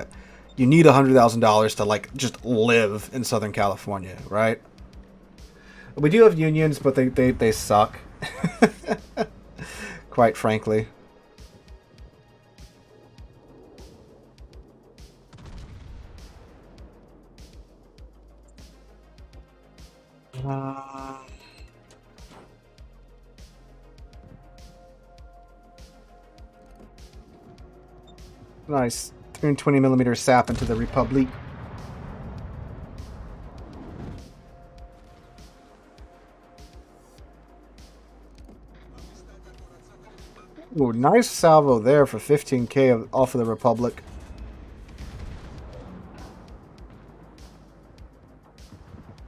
you need $100,000 to like just live in Southern California, right? We do have unions, but they suck. Quite frankly. Nice. 320mm sap into the Republic. Ooh, nice salvo there for 15k off of the Republic.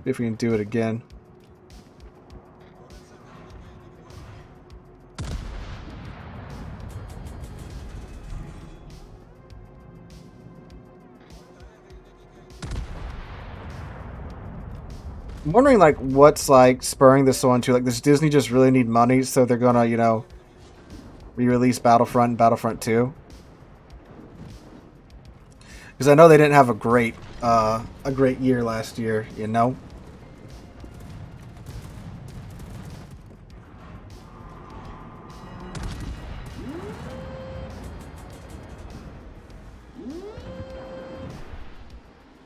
See if we can do it again. I'm wondering, like, what's, like, spurring this on to, like, does Disney just really need money, so they're gonna, you know, re-release Battlefront and Battlefront 2? Because I know they didn't have a great year last year, you know?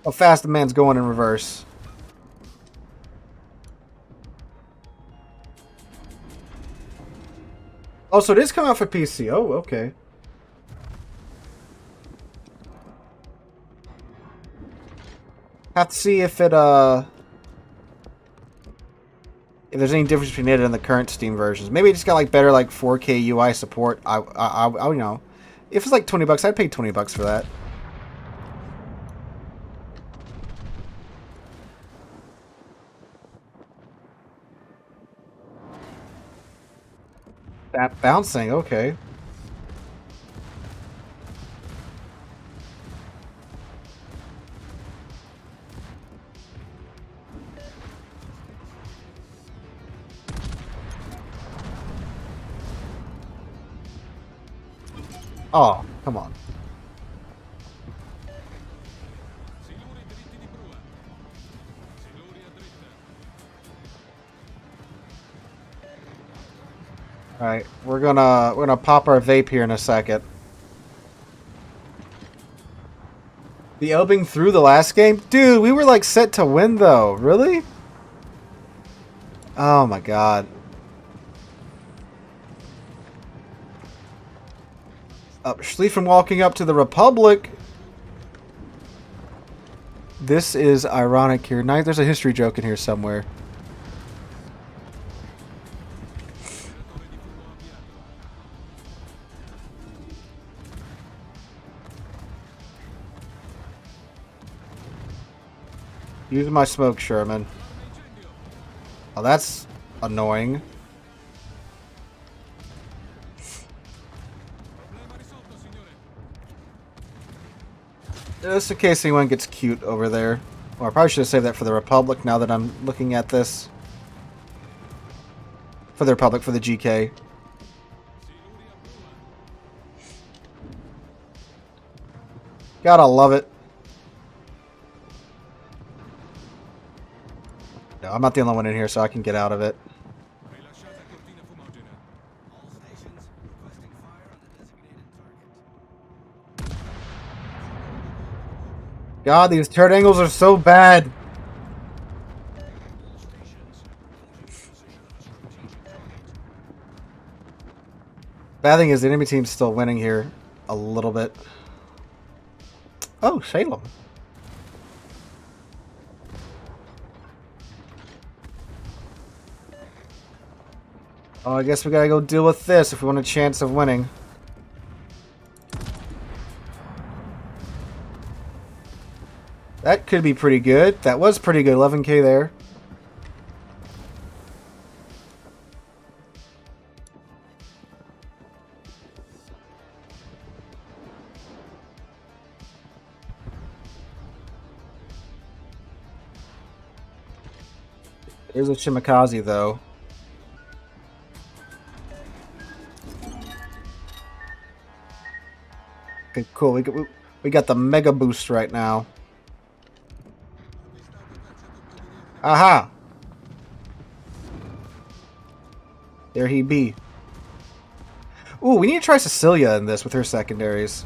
How fast the man's going in reverse. Oh, so it is coming out for PC. Oh, okay. Have to see if it, if there's any difference between it and the current Steam versions. Maybe it just got, like, better, like, 4K UI support. I you know. If it's, like, $20, I'd pay $20 for that. That bouncing, okay. Oh, come on. Alright, we're gonna pop our vape here in a second. The Elbing through the last game? Dude, we were like set to win though. Really? Oh my god. Schlieffen walking up to the Republic. This is ironic here. There's a history joke in here somewhere. Use my smoke, Sherman. Oh, that's annoying. Just in case anyone gets cute over there. Well, I probably should have saved that for the Republic now that I'm looking at this. For the Republic, for the GK. Gotta love it. No, I'm not the only one in here, so I can get out of it. God, these turret angles are so bad. Bad thing is the enemy team's still winning here a little bit. Oh, Salem. Oh, I guess we gotta go deal with this if we want a chance of winning. That could be pretty good. That was pretty good. 11k there. There's a Shimakaze, though. Okay, cool. We got the Mega Boost right now. Aha! There he be. Ooh, we need to try Cecilia in this with her secondaries.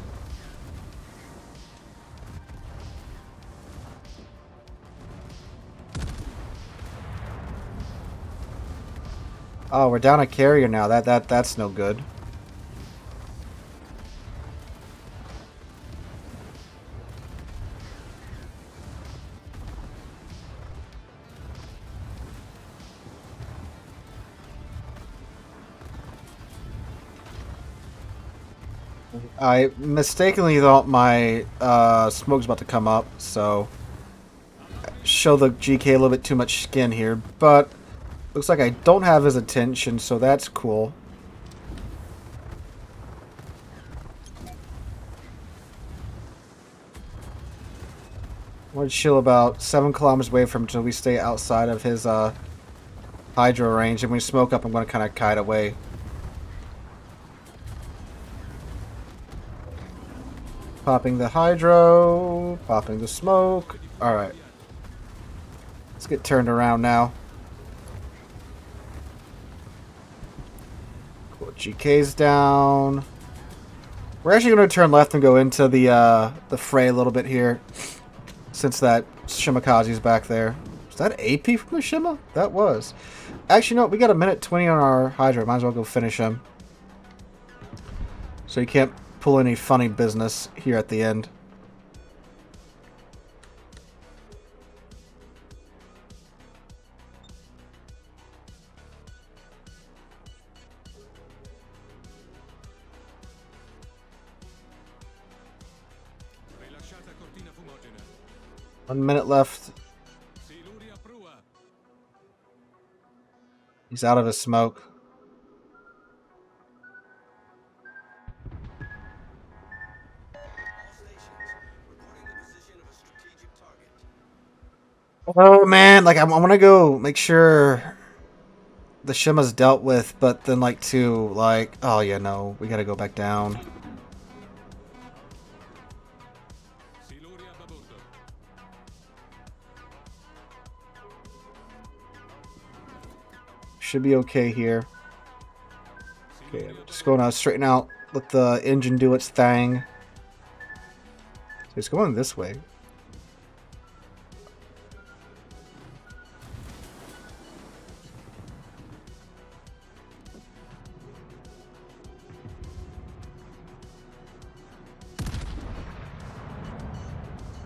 Oh, we're down a carrier now. That's no good. I mistakenly thought my smoke's about to come up, so show the GK a little bit too much skin here, but looks like I don't have his attention, so that's cool. I want to chill about 7 kilometers away from him until we stay outside of his hydro range, and when we smoke up, I'm going to kind of kite away. Popping the hydro, popping the smoke. Alright. Let's get turned around now. Cool, GK's down. We're actually going to turn left and go into the fray a little bit here, since that Shimakaze's back there. Was that AP from the Shima? That was. Actually, no, we got a minute 20 on our hydro. Might as well go finish him. So you can't pull any funny business here at the end. One minute left. He's out of his smoke. Oh man, like I want to go make sure the Shima's dealt with, but then like oh yeah, no, we gotta go back down. Should be okay here. Okay, I'm just going to straighten out, let the engine do its thing. So it's going this way.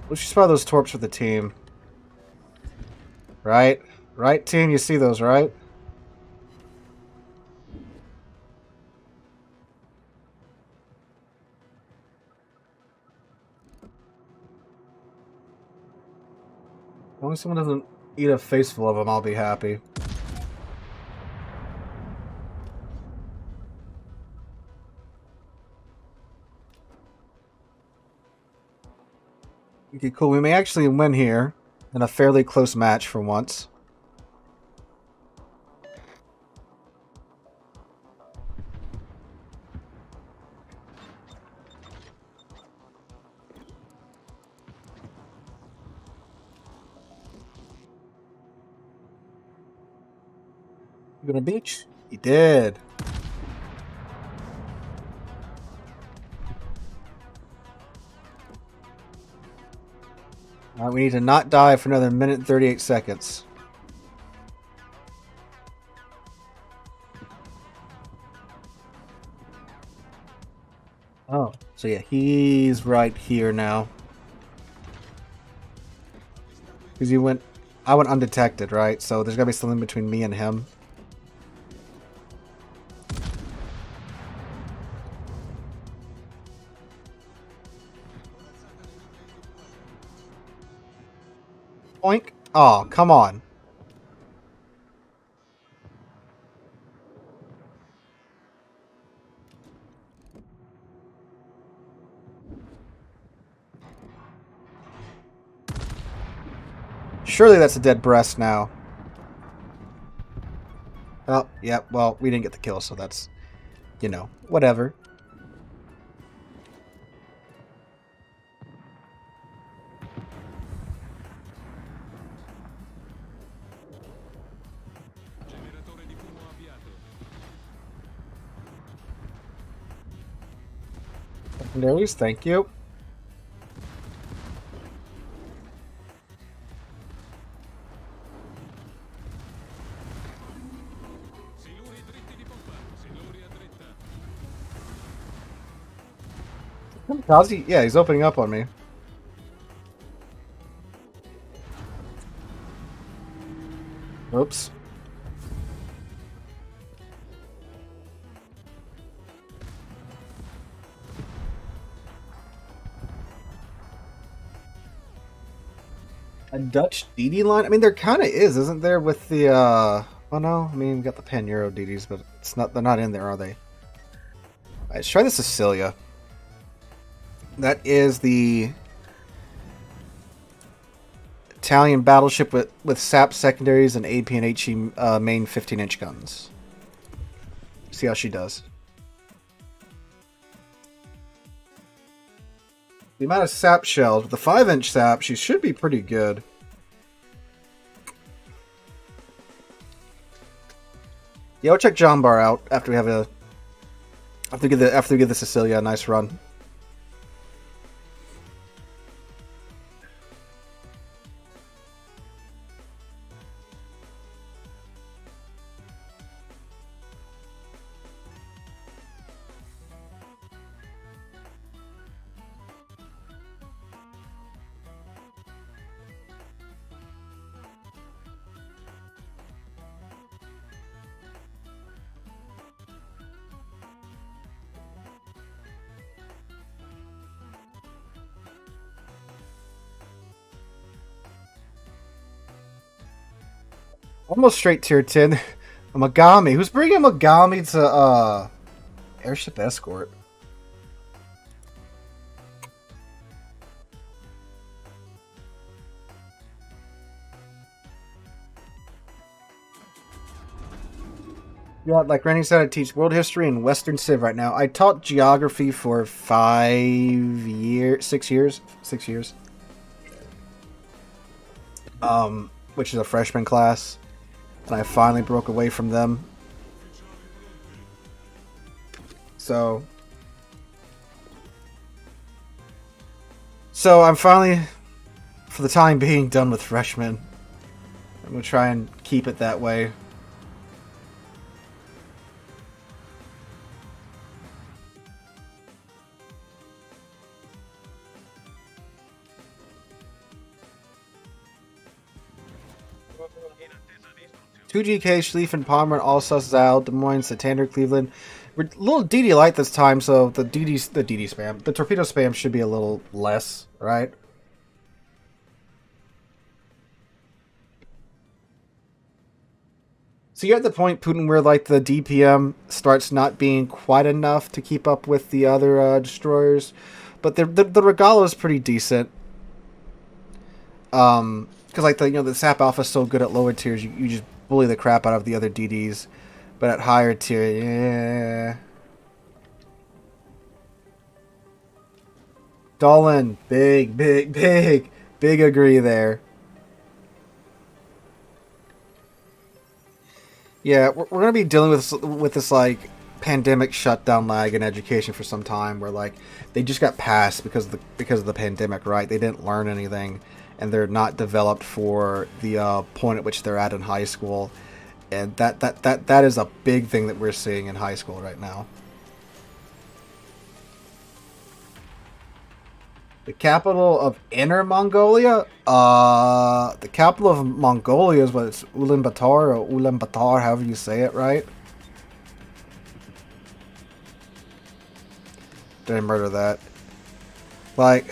Let's just spot those torps for the team. Right? Right, team? You see those, right? As long as someone doesn't eat a face full of them, I'll be happy. Okay, cool. We may actually win here in a fairly close match for once. You gonna beach? He did. Alright, we need to not die for another minute and 38 seconds. Oh, so yeah, he's right here now. Because I went undetected, right? So there's gotta be something between me and him. Oink. Oh, come on. Surely that's a dead breast now. Oh, yeah, well, we didn't get the kill, so that's, you know, whatever. Secondaries, thank you. Kazi, yeah, he's opening up on me. Oops. A Dutch DD line? I mean, there kind of is, isn't there, with the, oh no, I mean, we got the Pan-Euro DDs, but it's not, they're not in there, are they? Alright, let's try the Sicilia. That is the Italian battleship with SAP secondaries and AP and HE main 15-inch guns. See how she does. The amount of SAP shells, with the 5-inch SAP, she should be pretty good. Yeah, we'll check John Bar out after we have a after we give the Sicilia a nice run. Almost straight tier 10. A Megami. Who's bringing Megami to airship escort? Yeah, like Randy said, I teach world history and Western Civ right now. I taught geography for 6 years. 6 years. Which is a freshman class. And I finally broke away from them. So I'm finally, for the time being, done with freshmen. I'm going to try and keep it that way. Two GK, Schlieffen, Palmer, Alsace, Zal, Des Moines, Santander, Cleveland. We're a little DD light this time, so the DD spam, the torpedo spam should be a little less, right? So you're at the point, Putin, where like the DPM starts not being quite enough to keep up with the other destroyers, but the Regalo is pretty decent. Because like the SAP Alpha is so good at lower tiers, you just bully the crap out of the other DDs, but at higher tier, yeah. Dolan, big agree there. Yeah, we're gonna be dealing with this like pandemic shutdown lag in education for some time, where like they just got passed because of the pandemic, right? They didn't learn anything, and they're not developed for the point at which they're at in high school, and that is a big thing that we're seeing in high school right now. The capital of Inner Mongolia? The capital of Mongolia is what it's Ulaanbaatar or Ulaanbaatar, however you say it, right? Did I murder that? Like,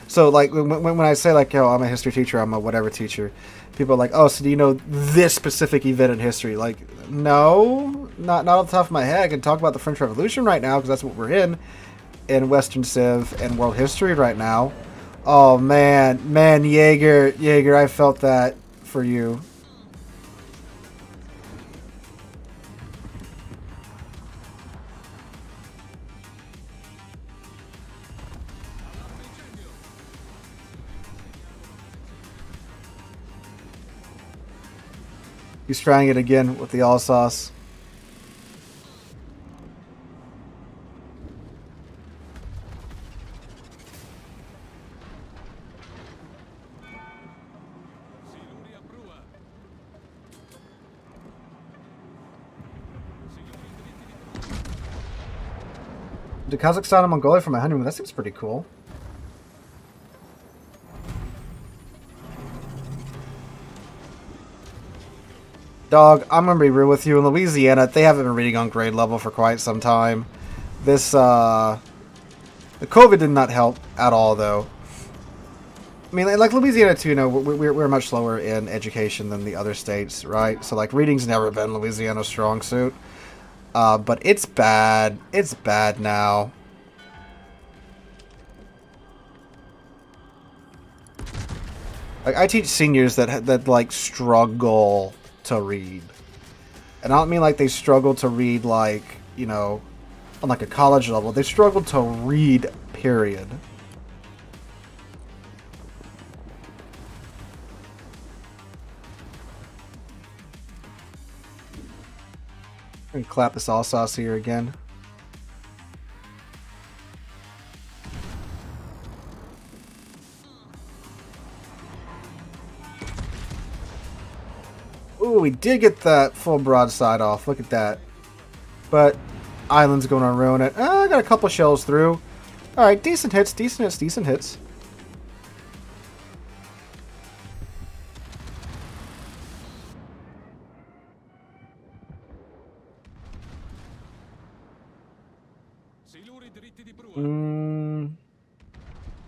so like when I say like, yo, I'm a history teacher, I'm a whatever teacher, people are like, oh, so do you know this specific event in history? Like, no, not off the top of my head. I can talk about the French Revolution right now because that's what we're in Western Civ and world history right now. Oh man, Jaeger, I felt that for you. He's trying it again with the all sauce. To Kazakhstan and Mongolia for my honeymoon. That seems pretty cool. Dog, I'm gonna be real with you. In Louisiana, they haven't been reading on grade level for quite some time. This, the COVID did not help at all, though. I mean, like Louisiana too, you know, we're much slower in education than the other states, right? So, like, reading's never been Louisiana's strong suit. But it's bad. It's bad now. Like, I teach seniors that like struggle to read, and I don't mean like they struggle to read like, you know, on like a college level. They struggle to read, period. And clap this all sauce here again. Ooh, we did get that full broadside off. Look at that. But island's going to ruin it. I got a couple shells through. Alright, decent hits, decent hits, decent hits.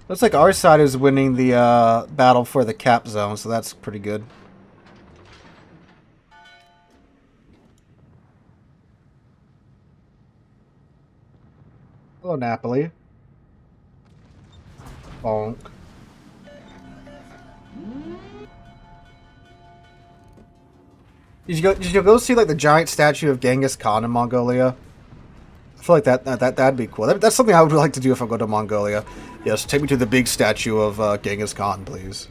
Looks like our side is winning the battle for the cap zone, so that's pretty good. Hello, Napoli. Bonk. Did you go see like the giant statue of Genghis Khan in Mongolia? I feel like that'd be cool. That's something I would like to do if I go to Mongolia. Yes, take me to the big statue of Genghis Khan, please.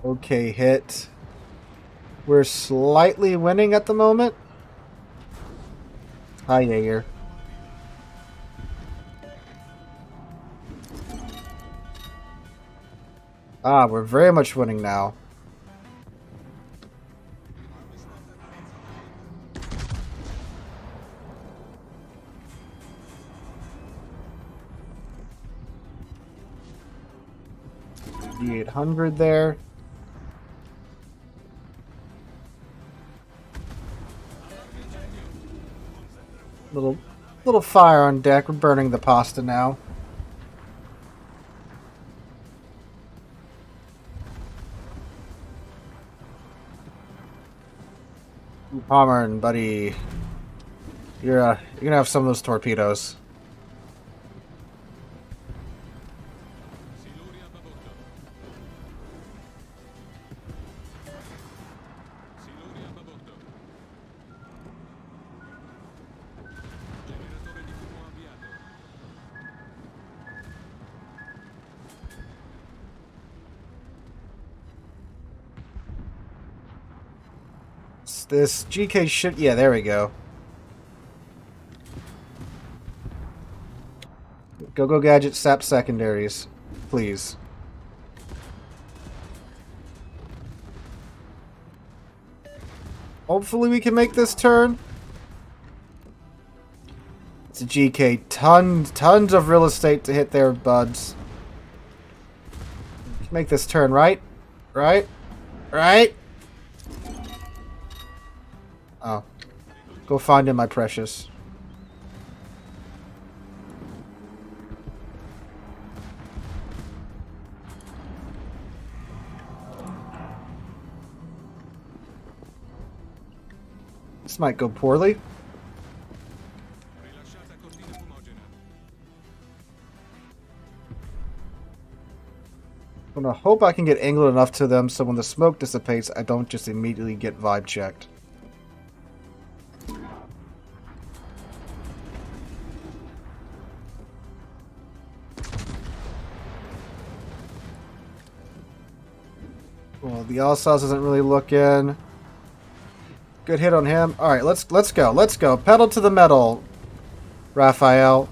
Okay, hit. We're slightly winning at the moment. Hi, Jaeger. Ah, we're very much winning now. The 800 there. Little fire on deck. We're burning the pasta now. Palmer, buddy, you're gonna have some of those torpedoes. This GK should... Yeah, there we go. Go gadget sap secondaries, please. Hopefully we can make this turn. It's a GK. Tons of real estate to hit there, buds. Make this turn, right? Right? Right? Oh. Go find him, my precious. This might go poorly. I'm gonna hope I can get angled enough to them so when the smoke dissipates, I don't just immediately get vibe checked. Well, the Alsace isn't really looking. Good hit on him. All right, let's go. Let's go. Pedal to the metal, Raphael.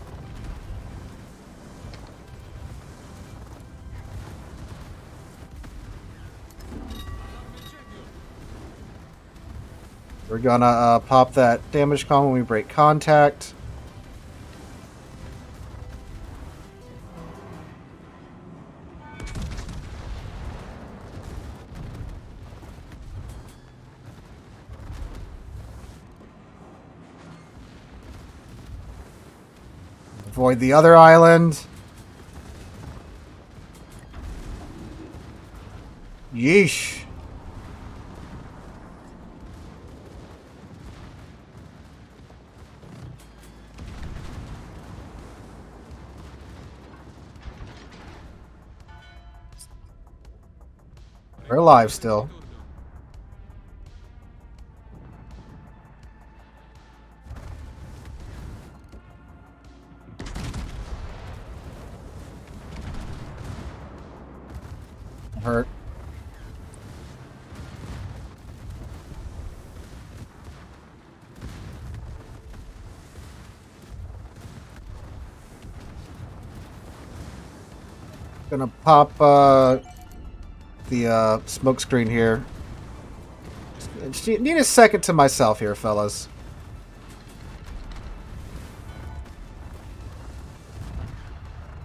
We're gonna pop that damage con when we break contact. Avoid the other island. Yeesh. We're alive still. Hurt. Gonna pop the smoke screen here. Just need a second to myself here, fellas.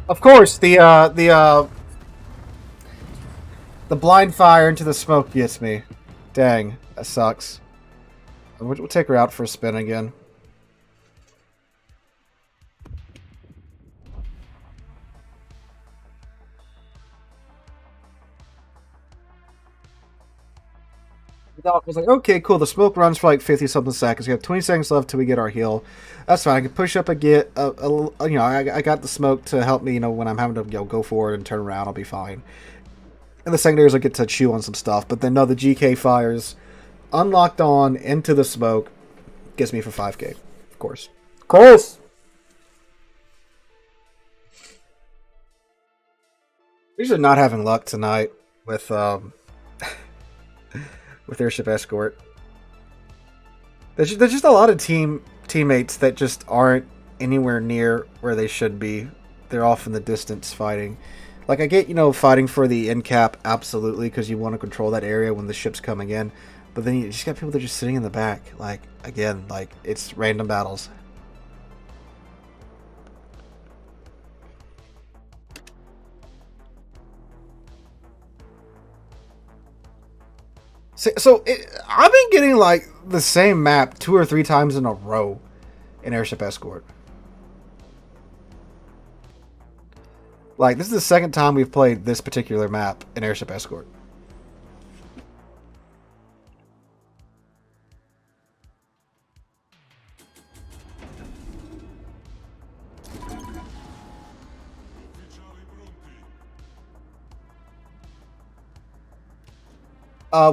Of course, the blind fire into the smoke gets me. Dang, that sucks. We'll take her out for a spin again. I was like, okay, cool. The smoke runs for like 50-something seconds. We have 20 seconds left till we get our heal. That's fine. I can push up and get, I got the smoke to help me, when I'm having to go forward and turn around, I'll be fine. And the secondaries will get to chew on some stuff. But then, no, the GK fires unlocked on into the smoke. Gets me for 5k, of course. Of course! These are not having luck tonight with, with Airship Escort. There's just a lot of teammates that just aren't anywhere near where they should be. They're off in the distance fighting. Like, I get, fighting for the end cap, absolutely, because you want to control that area when the ship's coming in. But then you just got people that are just sitting in the back. Like, again, like, it's random battles. So I've been getting like the same map 2 or 3 times in a row in Airship Escort. Like, this is the second time we've played this particular map in Airship Escort.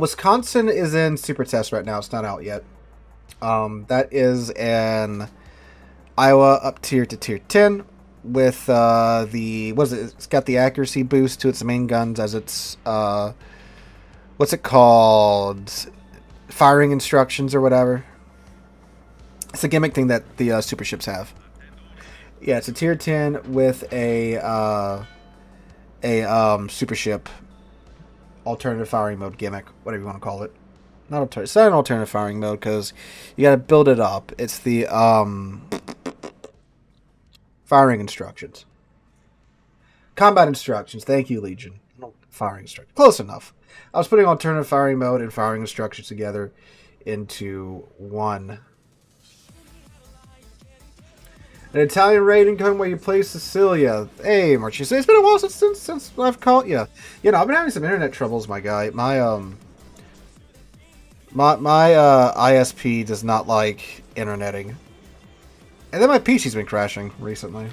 Wisconsin is in Super Test right now. It's not out yet. That is an Iowa up tier to tier 10 with it's got the accuracy boost to its main guns as its what's it called? Firing instructions or whatever. It's a gimmick thing that the super ships have. Yeah, it's a tier 10 with a super ship alternative firing mode gimmick, whatever you want to call it. It's not an alternative firing mode because you got to build it up. It's the firing instructions, combat instructions. Thank you, Legion. Firing instructions, close enough. I was putting alternative firing mode and firing instructions together into one. An Italian raid incoming where you play Sicilia. Hey, March. It's been a while since I've caught you. I've been having some internet troubles, my guy. My ISP does not like interneting, and then my PC's been crashing recently.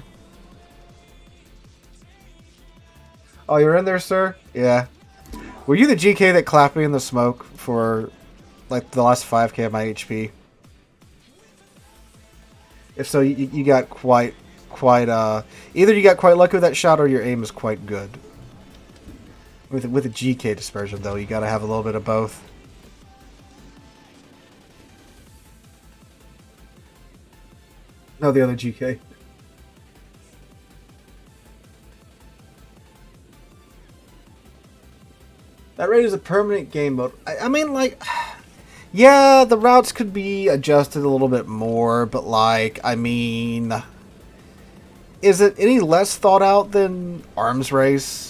Oh, you're in there, sir? Yeah. Were you the GK that clapped me in the smoke for, like, the last 5k of my HP? If so, you got quite, either you got quite lucky with that shot or your aim is quite good. With a GK dispersion, though, you gotta have a little bit of both. No, the other GK. That raid is a permanent game mode. I mean, like, yeah, the routes could be adjusted a little bit more, but, like, I mean, is it any less thought out than Arms Race?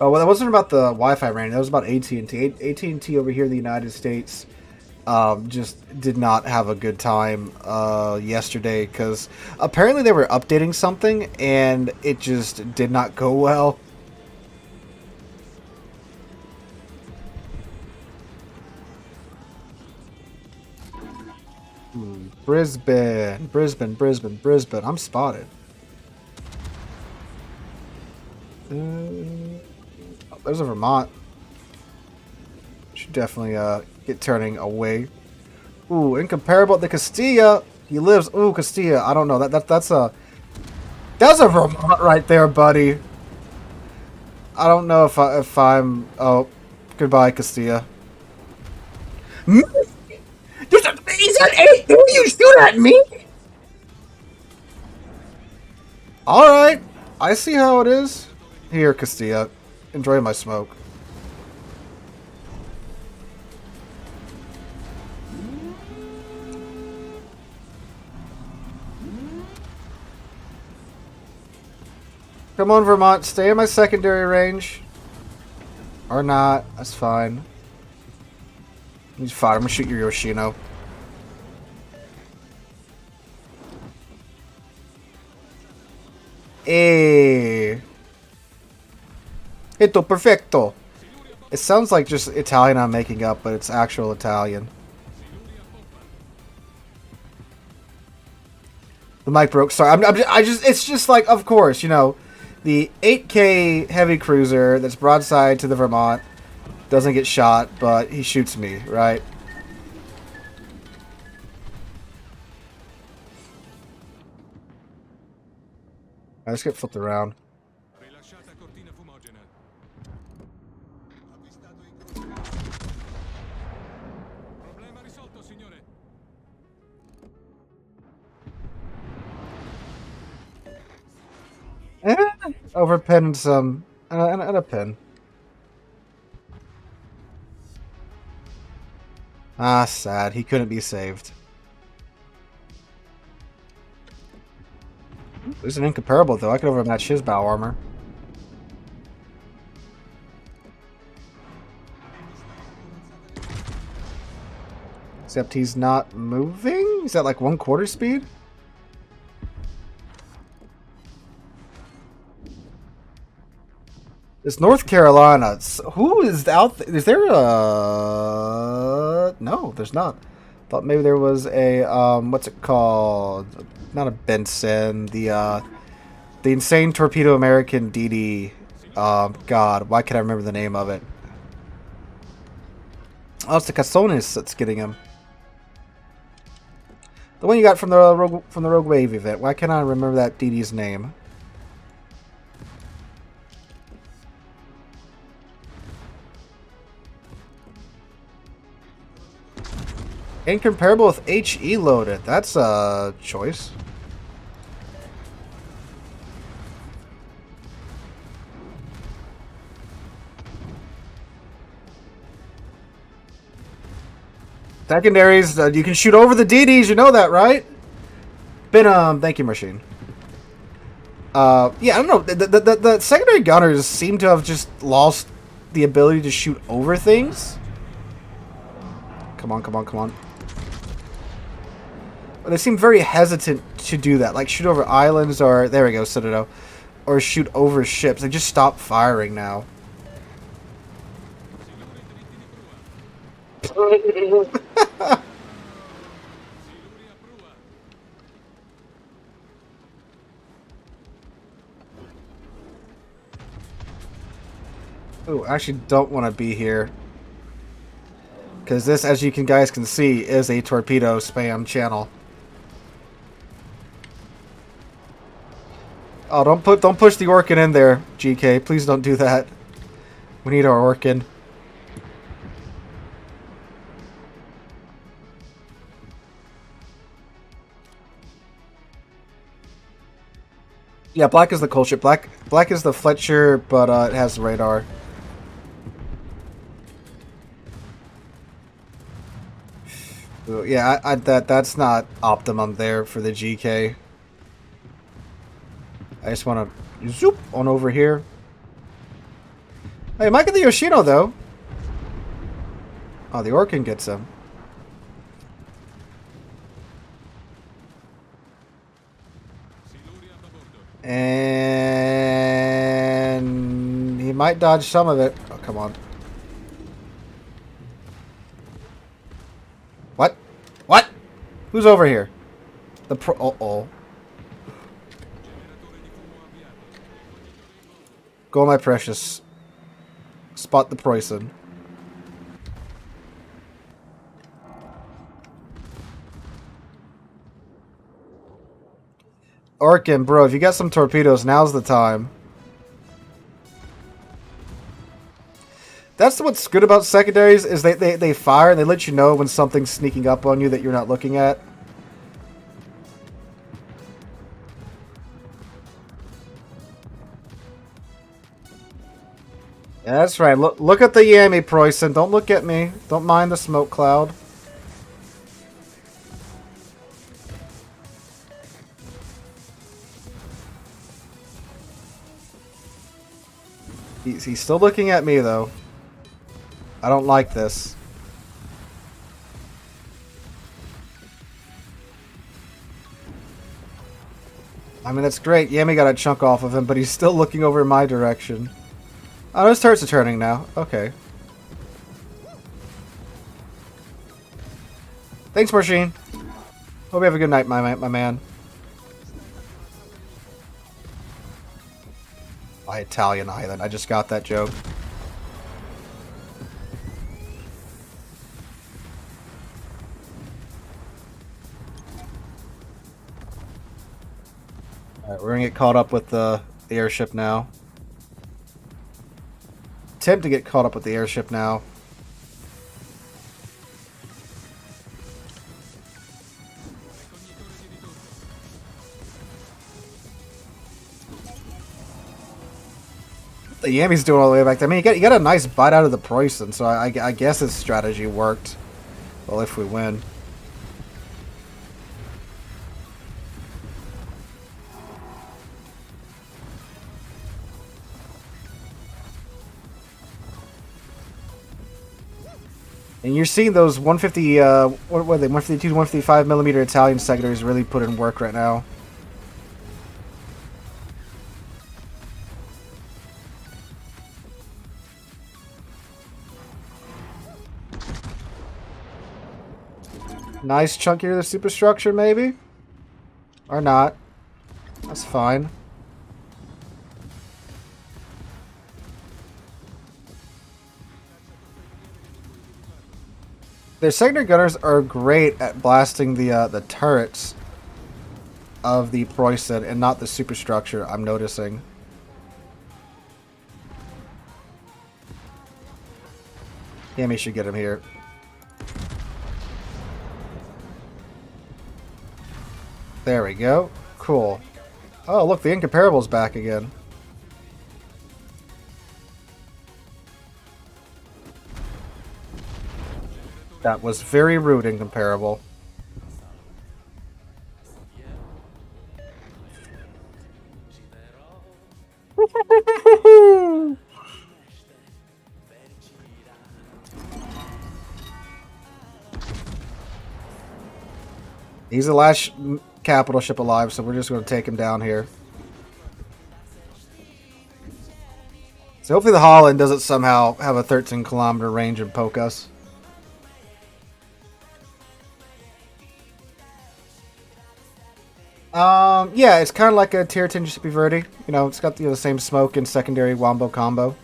Oh, well, that wasn't about the Wi-Fi rating. That was about AT&T. AT&T over here in the United States just did not have a good time yesterday because apparently they were updating something and it just did not go well. Brisbane. I'm spotted. Oh, there's a Vermont. Should definitely get turning away. Ooh, incomparable to Castilla. He lives. Ooh, Castilla. I don't know. That's a Vermont right there, buddy. I don't know if I'm. Oh, goodbye, Castilla. He's at 8. Do you shoot at me? All right, I see how it is. Here, Castilla. Enjoy my smoke. Come on, Vermont. Stay in my secondary range. Or not. That's fine. He's fine. I'm gonna shoot your Yoshino. Eh. Hito perfecto. It sounds like just Italian I'm making up, but it's actual Italian. The mic broke. Sorry. It's just like, of course, you know, the 8K heavy cruiser that's broadside to the Vermont doesn't get shot, but he shoots me, right? I just get flipped around. Overpinned some and a pin. Ah, sad. He couldn't be saved. There's an incomparable though. I could overmatch his bow armor. Except he's not moving? He's at like 1/4 speed? It's North Carolina. Who is out there? Is there a... No, there's not. Thought maybe there was a, what's it called? Not a Benson. The Insane Torpedo American DD. God, why can't I remember the name of it? Oh, it's the Casones that's getting him. The one you got from the Rogue Wave event. Why can't I remember that DD's name? Incomparable with HE loaded. That's a choice. Secondaries, you can shoot over the DDs. You know that, right? Thank you, Machine. Yeah, I don't know. The secondary gunners seem to have just lost the ability to shoot over things. Come on, come on, come on. They seem very hesitant to do that. Like, shoot over islands or... There we go, Citadel. Or shoot over ships. They just stop firing now. Ooh, I actually don't want to be here. Because this, as you guys can see, is a torpedo spam channel. Oh, don't push the Orkin in there, GK. Please don't do that. We need our Orkin. Yeah, black is the coal ship. Black is the Fletcher, but it has radar. Ooh, yeah, that's not optimum there for the GK. I just want to zoop on over here. Hey, might get the Yoshino though. Oh, the Orkin gets him. And he might dodge some of it. Oh, come on. What? What? Who's over here? The pro... Uh-oh. Go, my precious. Spot the Preußen. Orkin, bro, if you got some torpedoes, now's the time. That's what's good about secondaries, is they fire and they let you know when something's sneaking up on you that you're not looking at. Yeah, that's right. Look at the Yami, Preußen. Don't look at me. Don't mind the smoke cloud. He's still looking at me, though. I don't like this. I mean, that's great. Yami got a chunk off of him, but he's still looking over in my direction. Oh, his turrets are turning now. Okay. Thanks, Marcin. Hope you have a good night, my man. My Italian island. I just got that joke. Alright, we're gonna get caught up with the airship now. Attempt to get caught up with the airship now. The Yami's doing all the way back there. I mean, you got a nice bite out of the Preußen, so I guess his strategy worked. Well, if we win. And you're seeing those 150, what were they, 152 to 155 millimeter Italian secondaries really put in work right now. Nice chunkier the superstructure, maybe? Or not. That's fine. Their secondary gunners are great at blasting the turrets of the Preußen and not the superstructure, I'm noticing. Yami should get him here. There we go. Cool. Oh, look, the Incomparable's back again. That was very rude, Incomparable. He's the last capital ship alive, so we're just going to take him down here. So hopefully the Holland doesn't somehow have a 13-kilometer range and poke us. Yeah, it's kind of like a tier 10 Giuseppe Verdi. You know, it's got the same smoke and secondary wombo combo.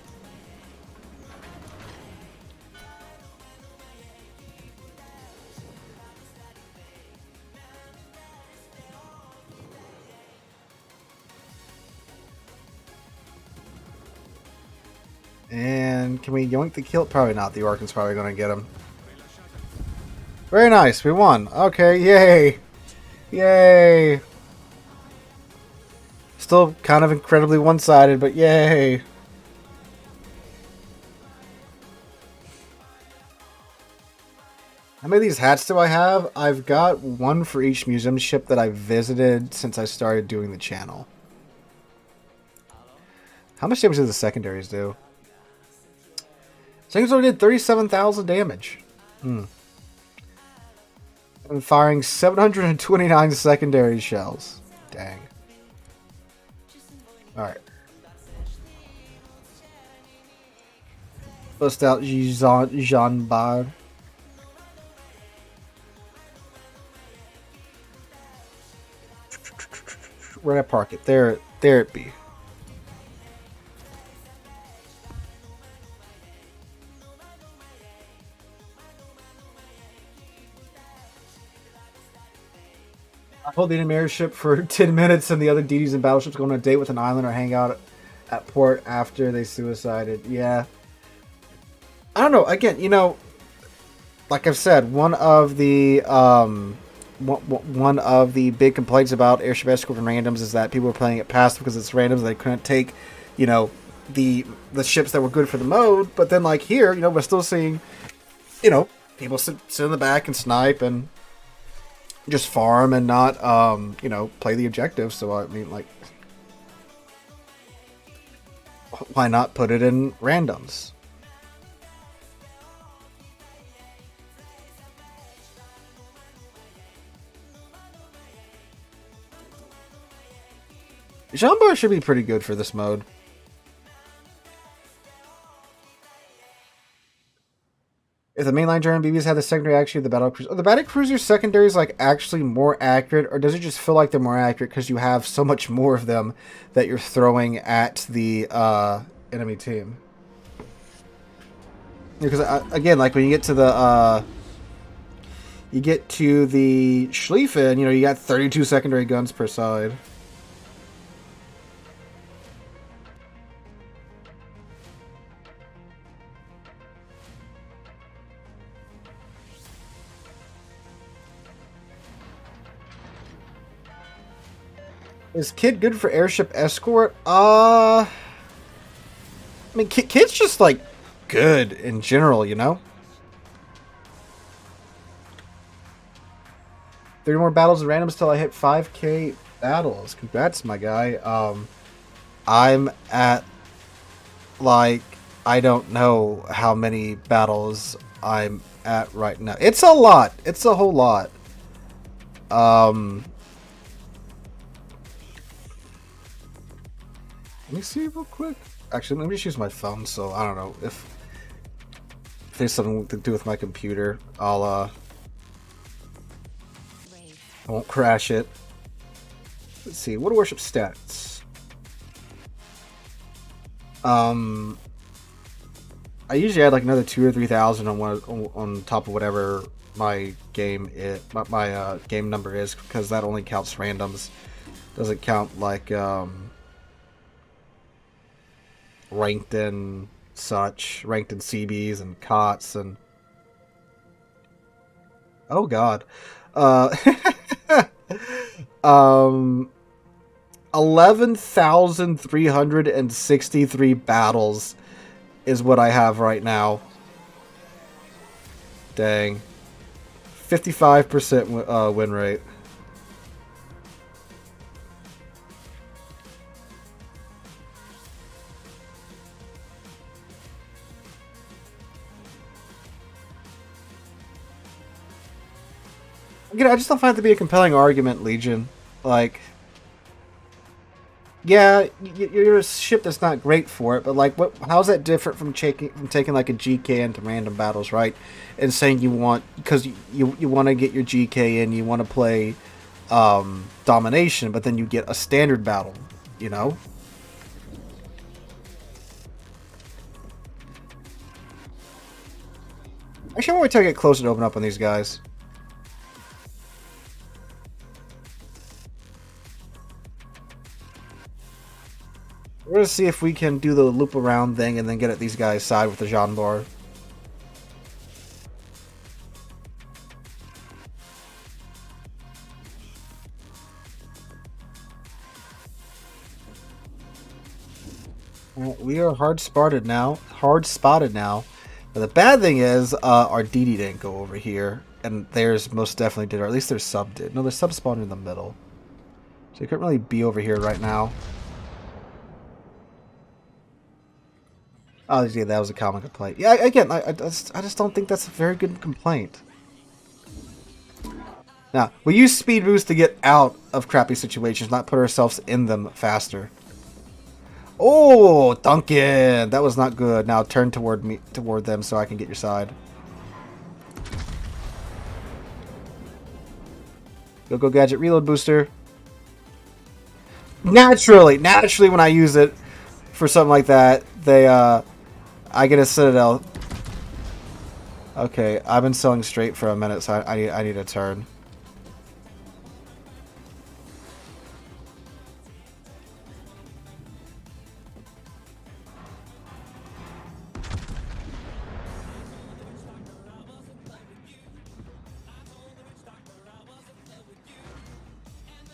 And can we yoink the kill? Probably not. The Orcan's probably going to get him. Very nice. We won. Okay, yay. Yay. Still kind of incredibly one-sided, but yay. How many of these hats do I have? I've got one for each museum ship that I've visited since I started doing the channel. How much damage do the secondaries do? Secondaries only did 37,000 damage. I'm firing 729 secondary shells. Dang. Alright. Bust out Jean Bard. Where'd I park it? There it be. I hold the enemy airship for 10 minutes and the other DDs and battleships go on a date with an island or hang out at port after they suicided. Yeah. I don't know. Again, you know, like I've said, one of the big complaints about airship escort and randoms is that people were playing it passive because it's randoms. They couldn't take, you know, the ships that were good for the mode. But then, like here, you know, we're still seeing, you know, people sit in the back and snipe and just farm and not, you know, play the objective. So I mean, like, why not put it in randoms? Jean Bar should be pretty good for this mode. If the mainline German BBs had the secondary accuracy of the battle cruiser, the battle cruiser secondary is like actually more accurate, or does it just feel like they're more accurate because you have so much more of them that you're throwing at the enemy team? Because again, like when you get to the Schlieffen, you know, you got 32 secondary guns per side. Is Kid good for airship escort? I mean, Kid's just, like, good in general, you know? 30 more battles and randoms till I hit 5k battles. Congrats, my guy. I'm at, like, I don't know how many battles I'm at right now. It's a lot. It's a whole lot. Let me see real quick. Actually, let me just use my phone, so I don't know if there's something to do with my computer. I won't crash it. Let's see. What are Warship stats? I usually add like another 2,000 or 3,000 on top of whatever my game my game number is, because that only counts randoms. Doesn't count like ranked in CBs and COTS and oh god, 11,363 battles is what I have right now. Dang. 55% win rate. Again, I just don't find it to be a compelling argument, Legion. Like, yeah, you're a ship that's not great for it, but like, how's that different from taking like a GK into random battles, right? And saying you want, because you want to get your GK in, you want to play domination, but then you get a standard battle, you know? Actually, I want to get closer to open up on these guys. We're gonna see if we can do the loop around thing and then get at these guys' side with the Jean Bar. We are hard spotted now. But the bad thing is, our DD didn't go over here, and theirs most definitely did, or at least their sub did. No, their sub spawned in the middle, so you couldn't really be over here right now. Oh, yeah, that was a common complaint. Yeah, again, I just don't think that's a very good complaint. Now, we use speed boost to get out of crappy situations, not put ourselves in them faster. Oh, Duncan! That was not good. Now turn toward them so I can get your side. Go gadget reload booster. Naturally when I use it for something like that, I get a Citadel. Okay, I've been selling straight for a minute, so I need a turn.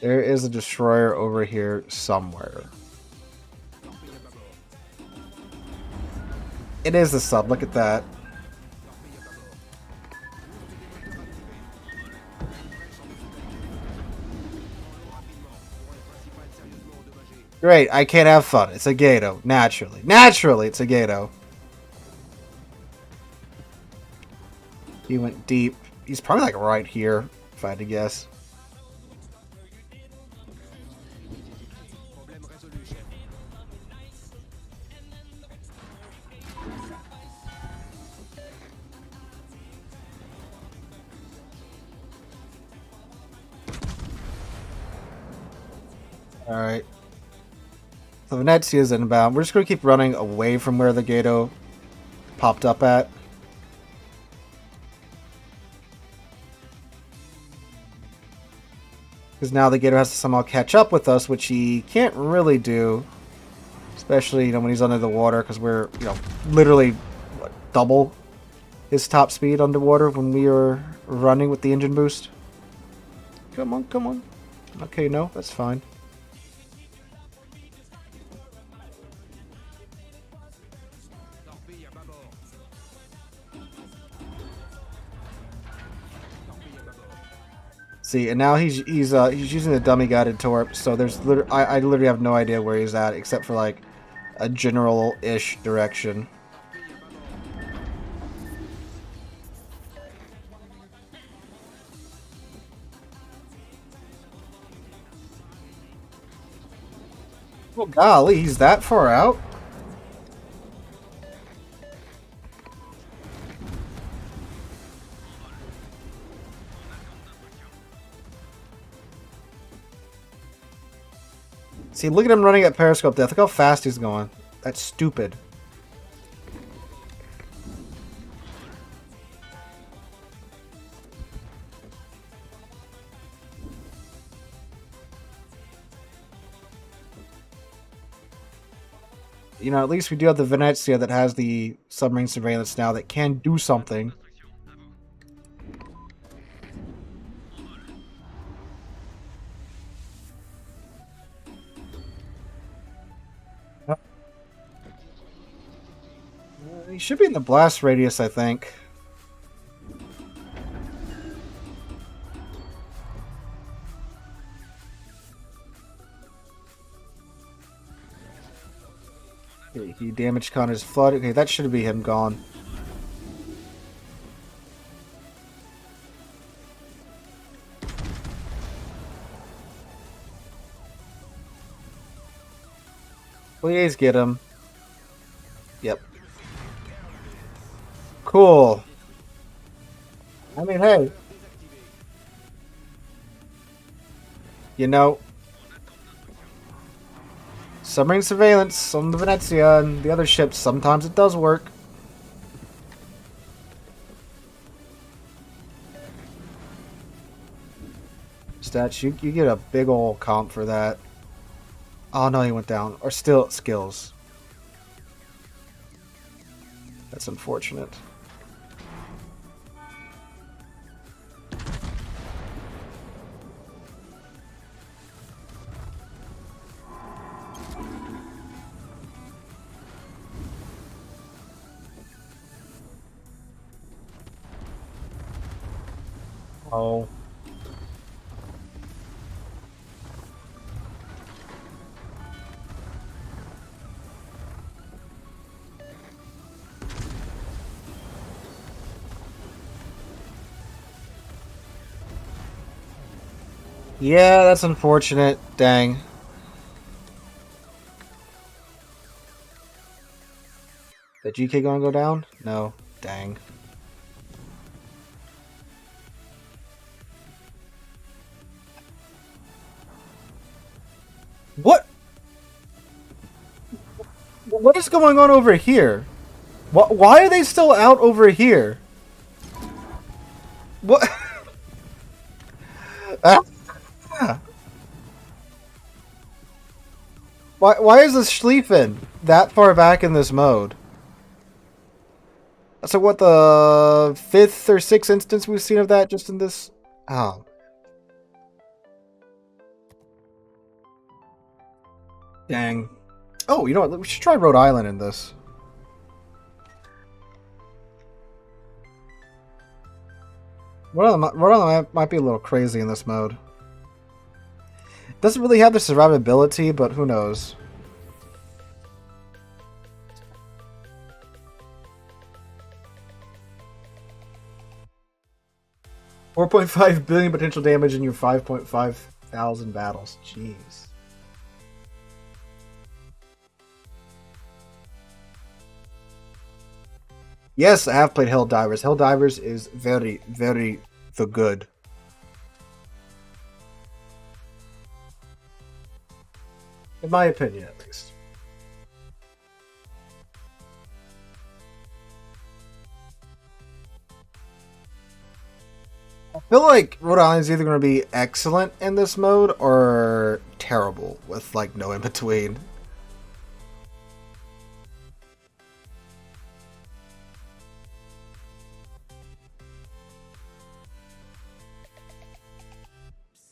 There is a destroyer over here somewhere. It is the sub, look at that. Great, I can't have fun. It's a Gato. Naturally, it's a Gato. He went deep. He's probably like right here, if I had to guess. Alright. So Venezia's inbound. We're just going to keep running away from where the Gato popped up at. Because now the Gato has to somehow catch up with us, which he can't really do. Especially, when he's under the water, because we're, literally double his top speed underwater when we are running with the engine boost. Come on. Okay, no, that's fine. See, and now he's using the dummy guided torp, so there's I literally have no idea where he's at except for like a general-ish direction. Well, golly, he's that far out? See, look at him running at periscope death. Look how fast he's going. That's stupid. At least we do have the Venezia that has the submarine surveillance now that can do something. He should be in the blast radius, I think. Okay, he damaged Connor's flood. Okay, that should be him gone. Please get him. Yep. Cool. I mean, hey. Submarine surveillance on the Venezia and the other ships, sometimes it does work. Stats, you get a big ol' comp for that. Oh no, he went down. Or still skills. That's unfortunate. Oh. Yeah, that's unfortunate. Dang. The GK gonna go down? No. Dang. What? What is going on over here? Why are they still out over here? What? Ah. Why is the Schlieffen that far back in this mode? So what, the 5th or 6th instance we've seen of that just in this? Oh. Dang. Oh, you know what? We should try Rhode Island in this. Rhode Island might be a little crazy in this mode. Doesn't really have the survivability, but who knows? $4.5 billion potential damage in your 5.5 thousand battles. Jeez. Yes, I have played Helldivers. Helldivers is very, very the good. In my opinion, at least. I feel like Rhode Island is either going to be excellent in this mode or terrible with like no in between.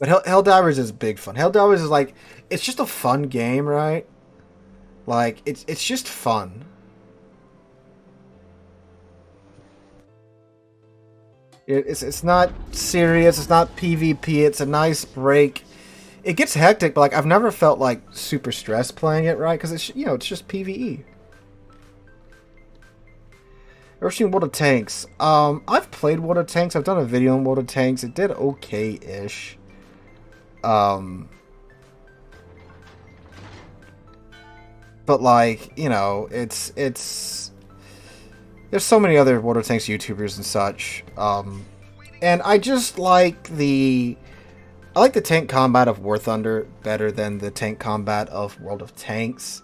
But Helldivers is big fun. Helldivers is like, it's just a fun game, right? Like, it's just fun. It's not serious. It's not PvP. It's a nice break. It gets hectic, but like I've never felt like super stressed playing it, right? Because it's, you know, it's just PvE. Ever seen World of Tanks? I've played World of Tanks. I've done a video on World of Tanks. It did okay-ish. But like, you know, it's there's so many other World of Tanks YouTubers and such. And I just like I like the tank combat of War Thunder better than the tank combat of World of Tanks.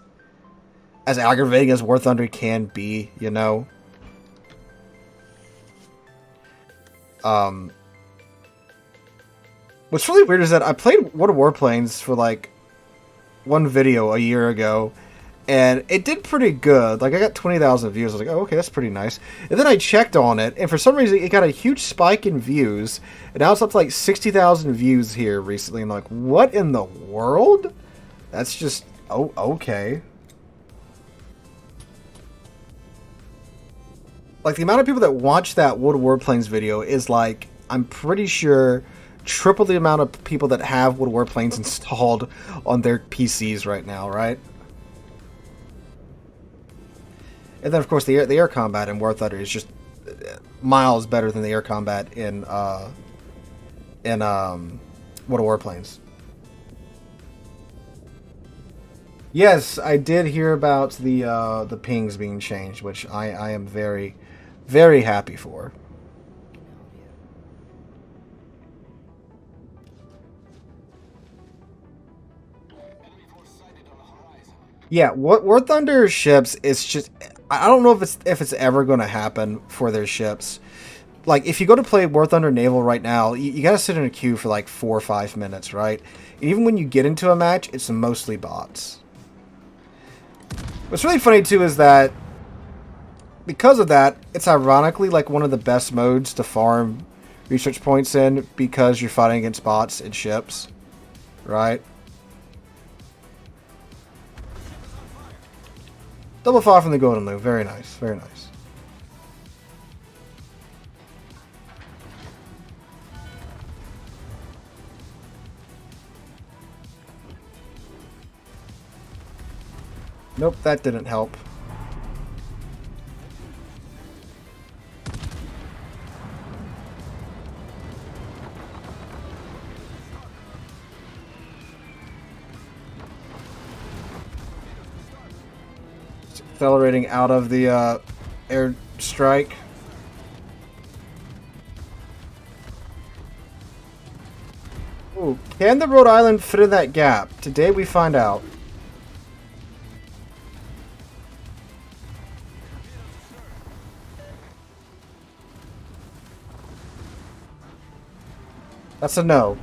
As aggravating as War Thunder can be, you know. What's really weird is that I played World of Warplanes for like one video a year ago, and it did pretty good. Like I got 20,000 views. I was like, oh, okay, that's pretty nice. And then I checked on it, and for some reason it got a huge spike in views, and now it's up to like 60,000 views here recently. And I'm like, what in the world? That's just okay. Like the amount of people that watch that World of Warplanes video is like, I'm pretty sure, triple the amount of people that have World of Warplanes installed on their PCs right now, right? And then, of course, the air combat in War Thunder is just miles better than the air combat in World of Warplanes. Yes, I did hear about the pings being changed, which I am very, very happy for. Yeah, what War Thunder ships is just, I don't know if it's ever going to happen for their ships, like if you go to play War Thunder Naval right now, you gotta sit in a queue for like 4 or 5 minutes, right? And even when you get into a match, it's mostly bots. What's really funny too is that because of that, it's ironically like one of the best modes to farm research points in because you're fighting against bots and ships, right? Double fire from the Golden Loop. Very nice. Very nice. Nope, that didn't help. It's accelerating out of the air strike. Ooh, can the Rhode Island fit in that gap? Today we find out. That's a no.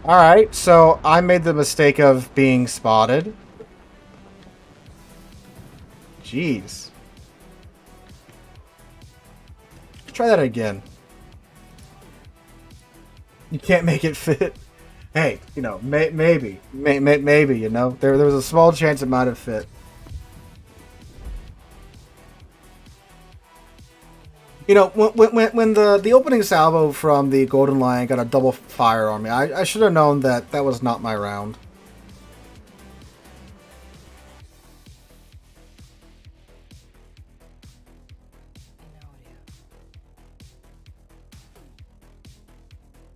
Alright, so I made the mistake of being spotted. Jeez. Try that again. You can't make it fit. Hey, you know, maybe, you know, there was a small chance it might have fit. You know, when the opening salvo from the Golden Lion got a double fire on me, I should have known that that was not my round.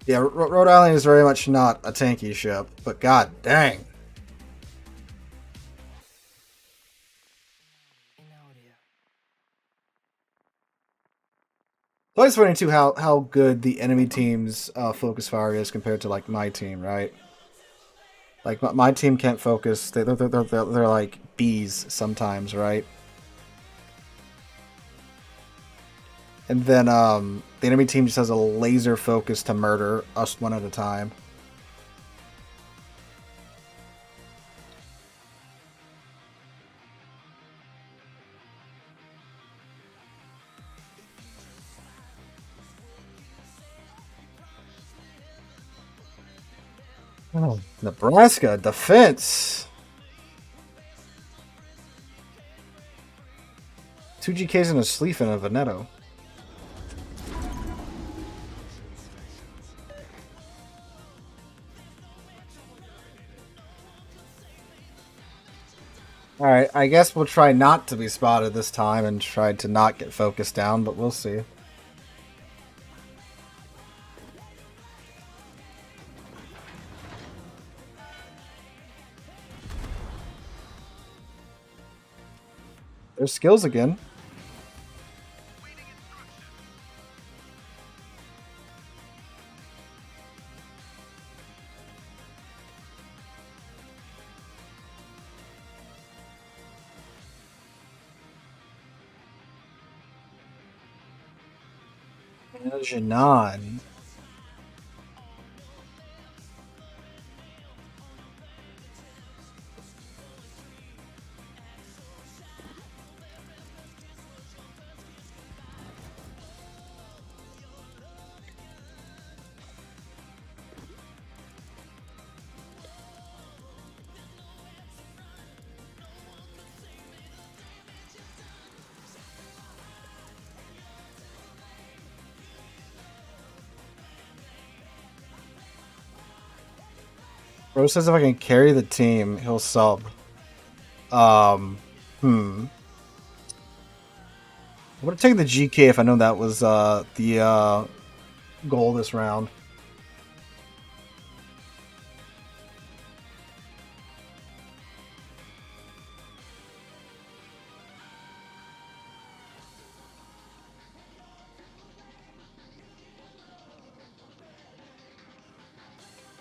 Yeah, Rhode Island is very much not a tanky ship, but god dang. It's always funny too how good the enemy team's focus fire is compared to like my team, right? Like my team can't focus; they're like bees sometimes, right? And then the enemy team just has a laser focus to murder us one at a time. Oh, Nebraska defense. 2 GKs and a sleeve and a Veneto. Alright, I guess we'll try not to be spotted this time and try to not get focused down, but we'll see. There's skills again. Janan. Bro says if I can carry the team, he'll sub. I would have taken the GK if I known that was the goal this round.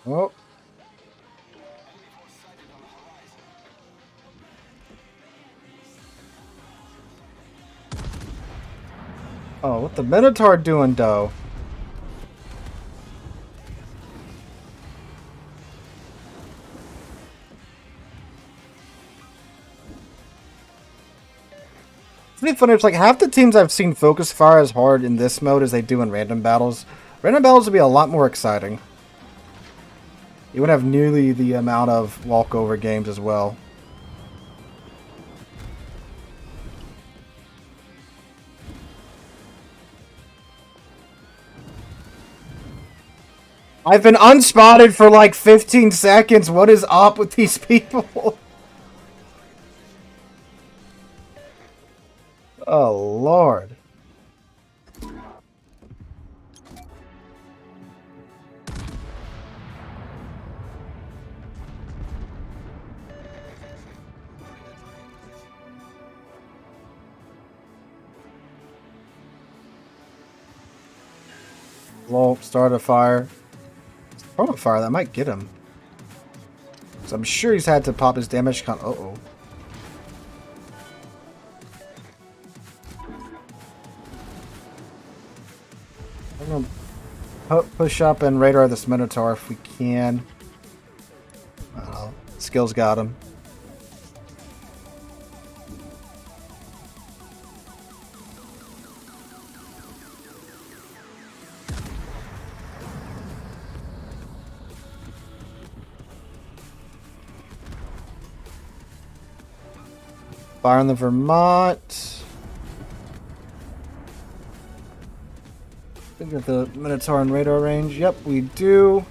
Oh. Oh, what the Minotaur doing, though? It's pretty funny. It's like half the teams I've seen focus fire as hard in this mode as they do in random battles. Random battles would be a lot more exciting. You wouldn't have nearly the amount of walkover games as well. I've been unspotted for like 15 seconds. What is up with these people? Oh, Lord. Lol, start a fire. Start a fire, that might get him. So I'm sure he's had to pop his damage count. Uh-oh. I'm gonna push up and radar this Minotaur if we can. Uh-oh. Skills got him. Fire on the Vermont. We got the Minotaur in radar range. Yep, we do.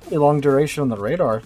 Pretty long duration on the radar.